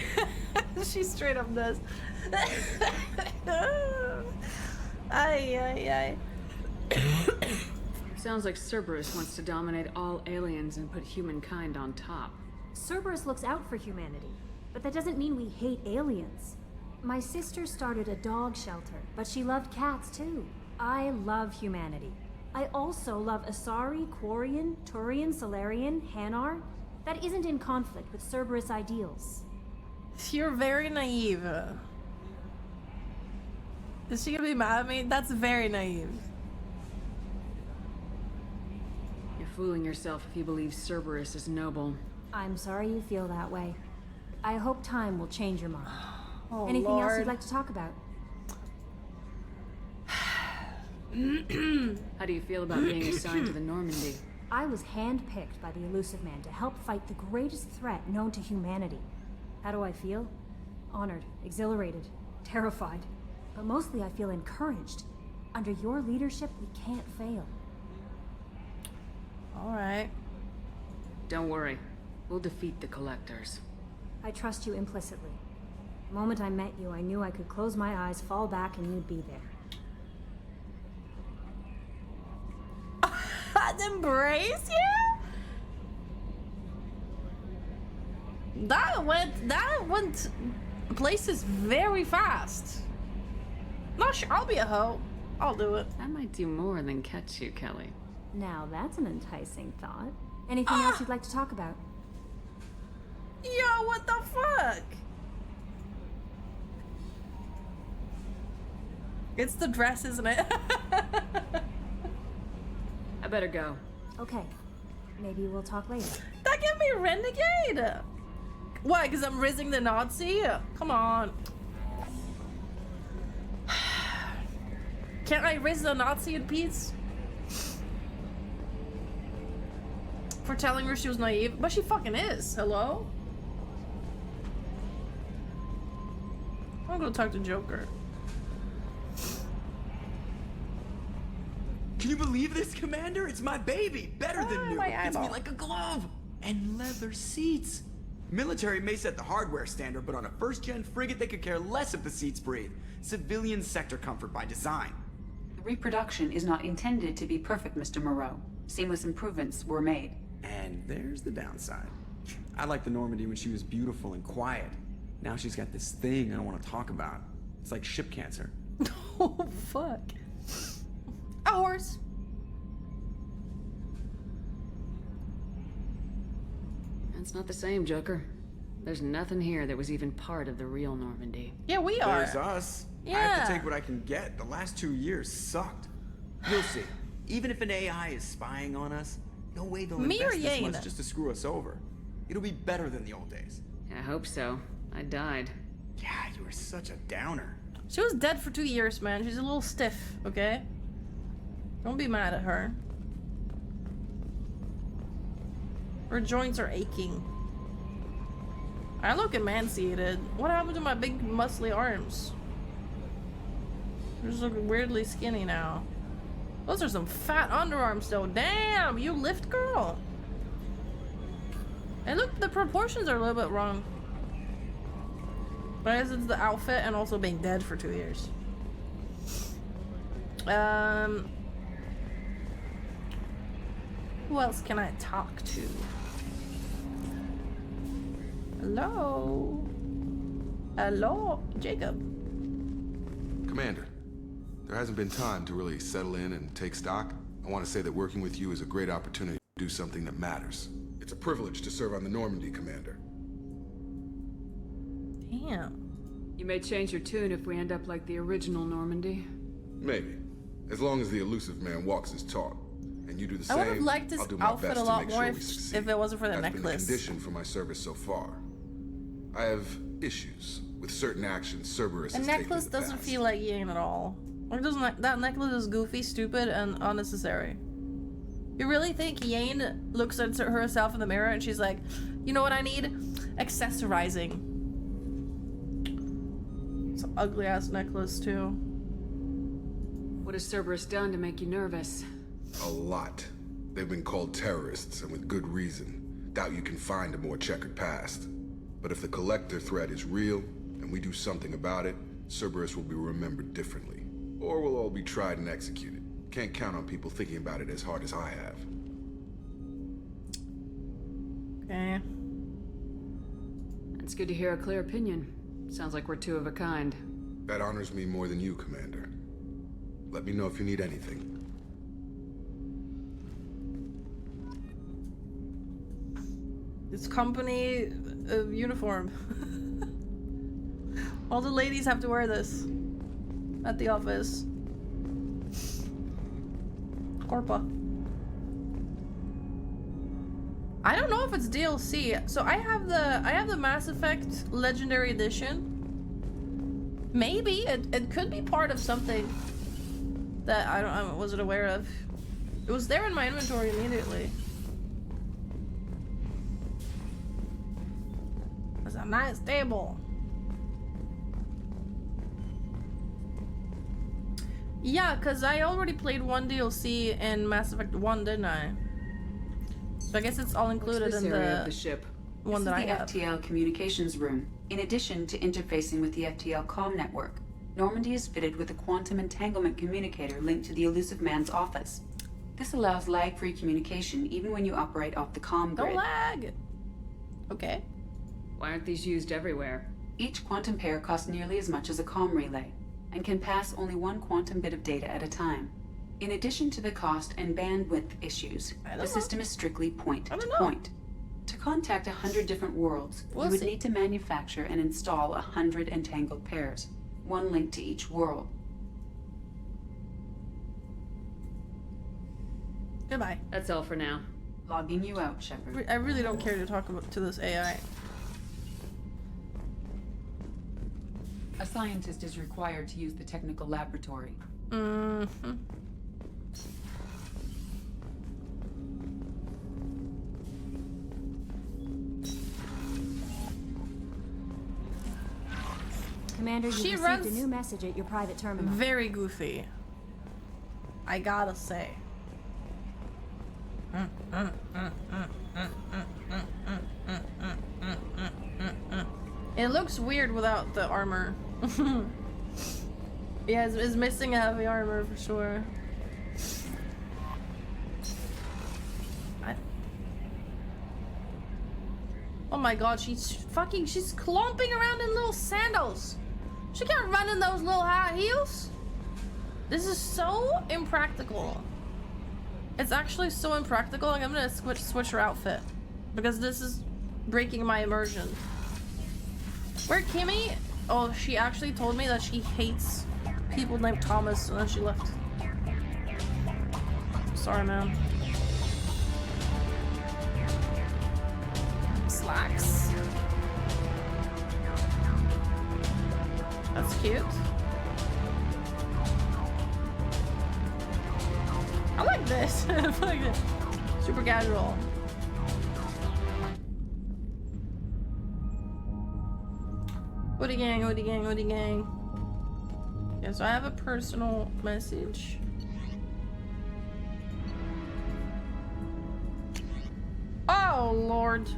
She straight up does. Ay. Sounds like Cerberus wants to dominate all aliens and put humankind on top. Cerberus looks out for humanity, but that doesn't mean we hate aliens. My sister started a dog shelter, but she loved cats too. I love humanity. I also love Asari, Quarian, Turian, Solarian, Hanar. That isn't in conflict with Cerberus ideals. You're very naive. Is she gonna be mad at me? That's very naive. You're fooling yourself if you believe Cerberus is noble. I'm sorry you feel that way. I hope time will change your mind. Oh, Anything Lord. else you'd like to talk about? How do you feel about being assigned to the Normandy? I was handpicked by the Elusive Man to help fight the greatest threat known to humanity. How do I feel? Honored, exhilarated, terrified. But mostly I feel encouraged. Under your leadership, we can't fail. Alright. Don't worry. We'll defeat the Collectors. I trust you implicitly. The moment I met you, I knew I could close my eyes, fall back, and you'd be there. I'd embrace you? That went places very fast. Not sure. I'll be a hoe. I'll do it. That might do more than catch you, Kelly. Now that's an enticing thought. Anything else you'd like to talk about? Yo, what the fuck? It's the dress, isn't it? I better go. Okay. Maybe we'll talk later. That gave me renegade. Why? Because I'm rizzing the Nazi? Come on. Can't I riz the Nazi in peace? For telling her she was naive? But she fucking is. Hello? I'm gonna talk to Joker. Can you believe this, Commander? It's my baby. Better than new. my It fits me eyeball. like a glove. And leather seats. Military may set the hardware standard, but on a first-gen frigate, they could care less if the seats breathe. Civilian sector comfort by design. The reproduction is not intended to be perfect, Mr. Moreau. Seamless improvements were made. And there's the downside. I liked the Normandy when she was beautiful and quiet. Now she's got this thing I don't want to talk about. It's like ship cancer. Oh, fuck. A horse. That's not the same, Joker. There's nothing here that was even part of the real Normandy. Yeah, we are. There's us. I have Yeah. to take what I can get. The last 2 years sucked. You'll see. Even if an AI is spying on us, no way they'll Me or invest this Yane? much just to screw us over. It'll be better than the old days. I hope so. I died. Yeah, you were such a downer. She was dead for 2 years, man. She's a little stiff, okay? Don't be mad at her. Her joints are aching. I look emaciated. What happened to my big muscly arms? They just look weirdly skinny now. Those are some fat underarms though. Damn, you lift, girl. And look, the proportions are a little bit wrong. But I guess it's the outfit and also being dead for 2 years. Who else can I talk to? Hello? Hello? Jacob. Commander, there hasn't been time to really settle in and take stock. I want to say that working with you is a great opportunity to do something that matters. It's a privilege to serve on the Normandy, Commander. Damn. You may change your tune if we end up like the original Normandy. Maybe. As long as the elusive man walks his talk. And you do the I same, would have liked this I'll do my outfit best a to lot make more sure we if succeed. it wasn't for the That's been a necklace. condition for my service so far. I have issues with certain actions Cerberus A has taken necklace in the doesn't past. feel like Yane at all. It doesn't. That necklace is goofy, stupid, and unnecessary. You really think Yane looks at herself in the mirror and she's like, you know what I need? Accessorizing. It's an ugly ass necklace too. What has Cerberus done to make you nervous? A lot. They've been called terrorists, and with good reason. Doubt you can find a more checkered past. But if the Collector threat is real, and we do something about it, Cerberus will be remembered differently. Or we'll all be tried and executed. Can't count on people thinking about it as hard as I have. Okay. It's good to hear a clear opinion. Sounds like we're two of a kind. That honors me more than you, Commander. Let me know if you need anything. It's company uniform. All the ladies have to wear this at the office. Corpa. I don't know if it's DLC. So I have the Mass Effect Legendary Edition. Maybe it could be part of something that I wasn't aware of. It was there in my inventory immediately. It's a nice table. Yeah, because I already played one DLC in Mass Effect 1, didn't I? So I guess it's all included in the ship. One that I have. This is the FTL communications room. In addition to interfacing with the FTL comm network, Normandy is fitted with a quantum entanglement communicator linked to the Elusive Man's office. This allows lag-free communication even when you operate off the comm grid. No lag! Okay. Why aren't these used everywhere? Each quantum pair costs nearly as much as a comm relay, and can pass only one quantum bit of data at a time. In addition to the cost and bandwidth issues, the system is strictly point-to-point. To contact 100 different worlds, you would need to manufacture and install 100 entangled pairs, one link to each world. Goodbye. That's all for now. Logging you out, Shepard. I really don't care to talk to this AI. A scientist is required to use the technical laboratory. Mm-hmm. Commander, you She received runs a new message at your private terminal. Very goofy. I gotta say. It looks weird without the armor. Yeah, it's missing a heavy armor for sure. Oh my god, she's clomping around in little sandals. She can't run in those little high heels. This is so impractical. It's actually so impractical. Like, I'm gonna switch her outfit because this is breaking my immersion. Where Kimmy? Oh, she actually told me that she hates people named Thomas, and then she left. Sorry, man. Slacks. That's cute. I like this. I like this. Super casual. Woody gang, Woody gang, Woody gang. Yeah, so I have a personal message. Oh, Lord.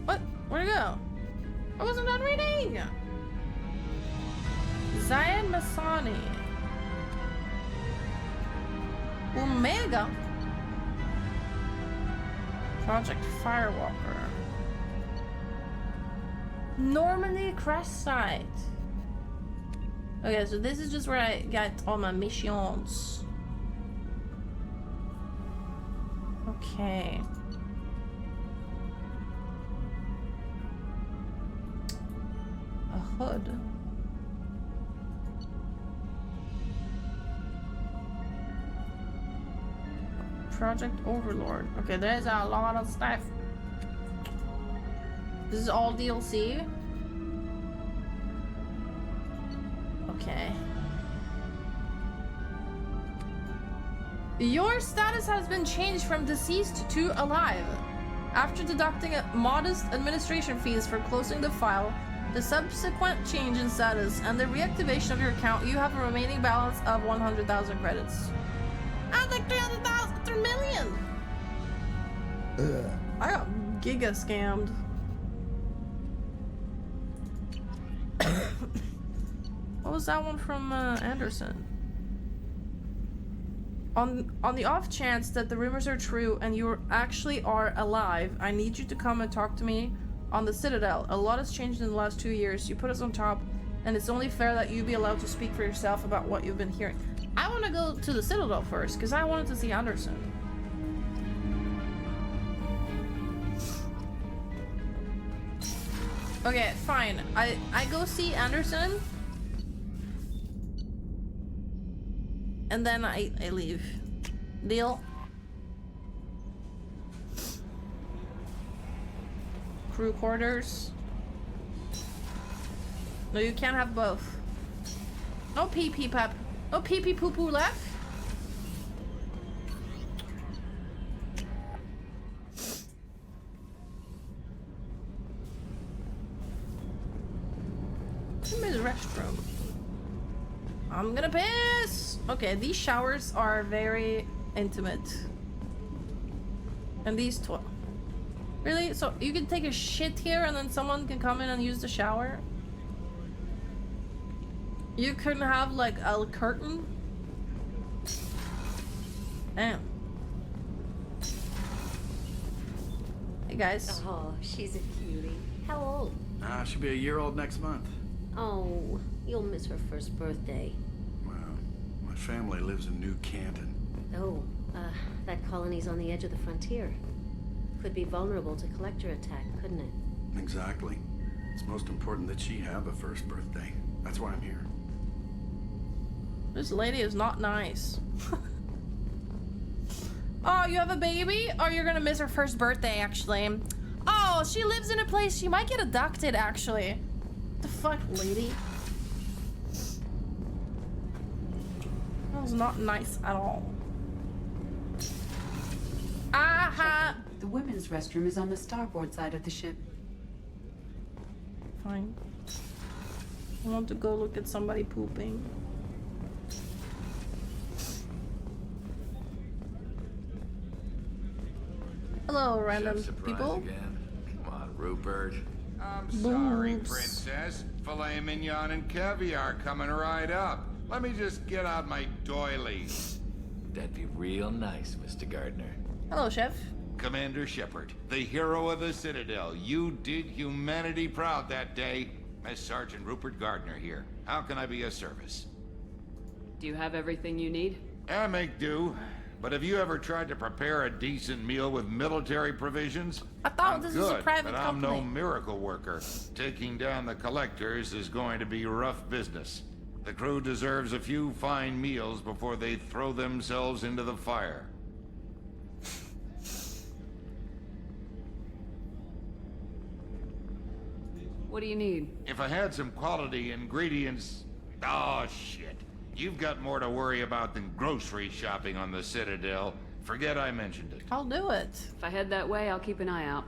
What? Where'd it go? I wasn't done reading! Zion Masani. Omega. Project Firewalker. Normandy Crest Site. Okay, so this is just where I got all my missions. Okay. A hood. Project Overlord. Okay, there's a lot of stuff. This is all DLC. Okay. Your status has been changed from deceased to alive. After deducting modest administration fees for closing the file, the subsequent change in status, and the reactivation of your account, you have a remaining balance of 100,000 credits. I was like 300,000, 3 million! Ugh. I got giga scammed. What was that one from Anderson? On the off chance that the rumors are true and you actually are alive, I need you to come and talk to me on the Citadel. A lot has changed in the last 2 years. You put us on top, and it's only fair that you be allowed to speak for yourself about what you've been hearing. I want to go to the Citadel first, because I wanted to see Anderson. Okay, fine. I go see Anderson. And then I leave. Deal? Crew quarters. No, you can't have both. No pee-pee pep. No pee-pee poo-poo left. Room is restroom. I'm gonna piss! Okay, these showers are very intimate. And these really? So you can take a shit here and then someone can come in and use the shower? You couldn't have like a curtain? Damn. Hey guys. Oh, she's a cutie. How old? She'll be a year old next month. Oh, you'll miss her first birthday. Well, my family lives in New Canton. Oh, that colony's on the edge of the frontier. Could be vulnerable to collector attack, couldn't it? Exactly. It's most important that she have a first birthday. That's why I'm here. This lady is not nice. Oh, you have a baby? Oh, you're gonna miss her first birthday, actually. Oh, she lives in a place she might get abducted, actually. What the fuck, lady? That was not nice at all. Aha! The women's restroom is on the starboard side of the ship. Fine. I want to go look at somebody pooping. Hello, random people. Again. Come on, Rupert. I'm sorry, Princess. Filet mignon and caviar coming right up. Let me just get out my doilies. That'd be real nice, Mr. Gardner. Hello, Chef. Commander Shepard, the hero of the Citadel. You did humanity proud that day. Miss Sergeant Rupert Gardner here. How can I be of service? Do you have everything you need? I make do. But have you ever tried to prepare a decent meal with military provisions? I thought I'm this good, was a private but I'm company. no miracle worker. Taking down the collectors is going to be rough business. The crew deserves a few fine meals before they throw themselves into the fire. What do you need? If I had some quality ingredients... Oh, shit. You've got more to worry about than grocery shopping on the Citadel. Forget I mentioned it. I'll do it. If I head that way, I'll keep an eye out.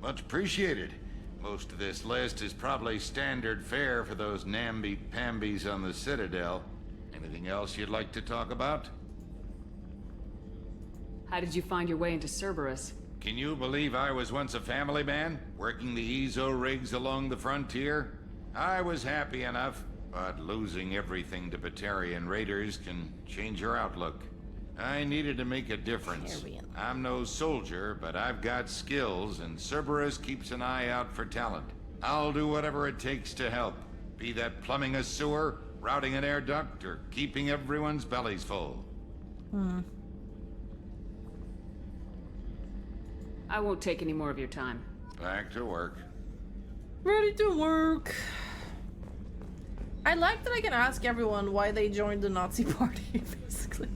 Much appreciated. Most of this list is probably standard fare for those namby-pambies on the Citadel. Anything else you'd like to talk about? How did you find your way into Cerberus? Can you believe I was once a family man, working the EZO rigs along the frontier? I was happy enough, but losing everything to Batarian raiders can change your outlook. I needed to make a difference. I'm no soldier, but I've got skills, and Cerberus keeps an eye out for talent. I'll do whatever it takes to help. Be that plumbing a sewer, routing an air duct, or keeping everyone's bellies full. I won't take any more of your time. Back to work. Ready to work. I like that I can ask everyone why they joined the Nazi party, basically.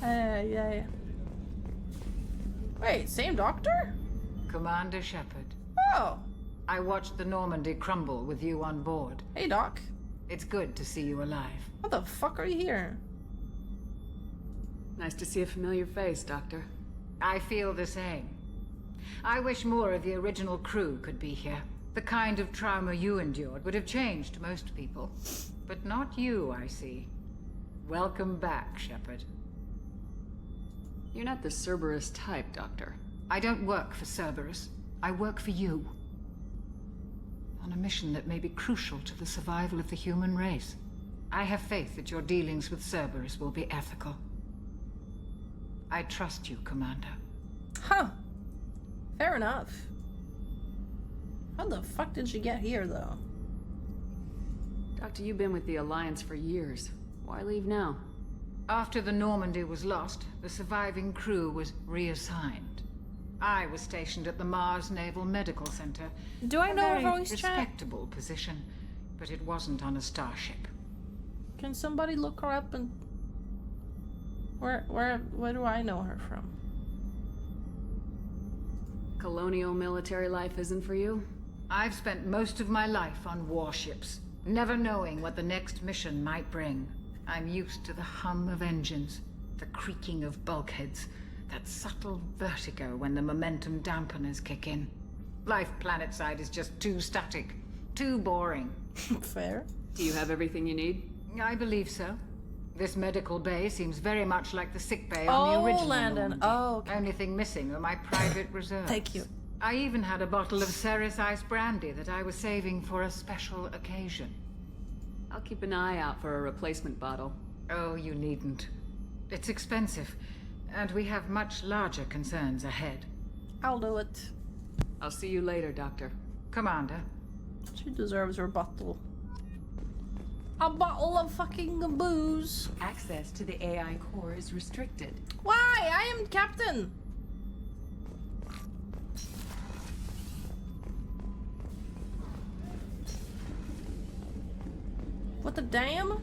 Yeah. Wait, same doctor? Commander Shepard. Oh. I watched the Normandy crumble with you on board. Hey, Doc. It's good to see you alive. What the fuck are you here? Nice to see a familiar face, Doctor. I feel the same. I wish more of the original crew could be here. The kind of trauma you endured would have changed most people. But not you, I see. Welcome back, Shepard. You're not the Cerberus type, Doctor. I don't work for Cerberus. I work for you. On a mission that may be crucial to the survival of the human race. I have faith that your dealings with Cerberus will be ethical. I trust you, Commander. Huh. Fair enough. How the fuck did she get here, though? Doctor, you've been with the Alliance for years. Why leave now? After the Normandy was lost, the surviving crew was reassigned. I was stationed at the Mars Naval Medical Center. Do I know her a voice very chat? respectable position, but it wasn't on a starship. Can somebody look her up and... Where do I know her from? Colonial military life isn't for you? I've spent most of my life on warships, never knowing what the next mission might bring. I'm used to the hum of engines, the creaking of bulkheads, that subtle vertigo when the momentum dampeners kick in. Life planetside is just too static, too boring. Fair. Do you have everything you need? I believe so. This medical bay seems very much like the sick bay on the original Landon. Normandy. Oh, okay. Only thing missing are my private reserves. Thank you. I even had a bottle of Ceres Ice brandy that I was saving for a special occasion. I'll keep an eye out for a replacement bottle. Oh, you needn't. It's expensive, and we have much larger concerns ahead. I'll do it. I'll see you later, Doctor. Commander. She deserves her bottle. A bottle of fucking booze. Access to the AI core is restricted. Why? I am captain. What the damn?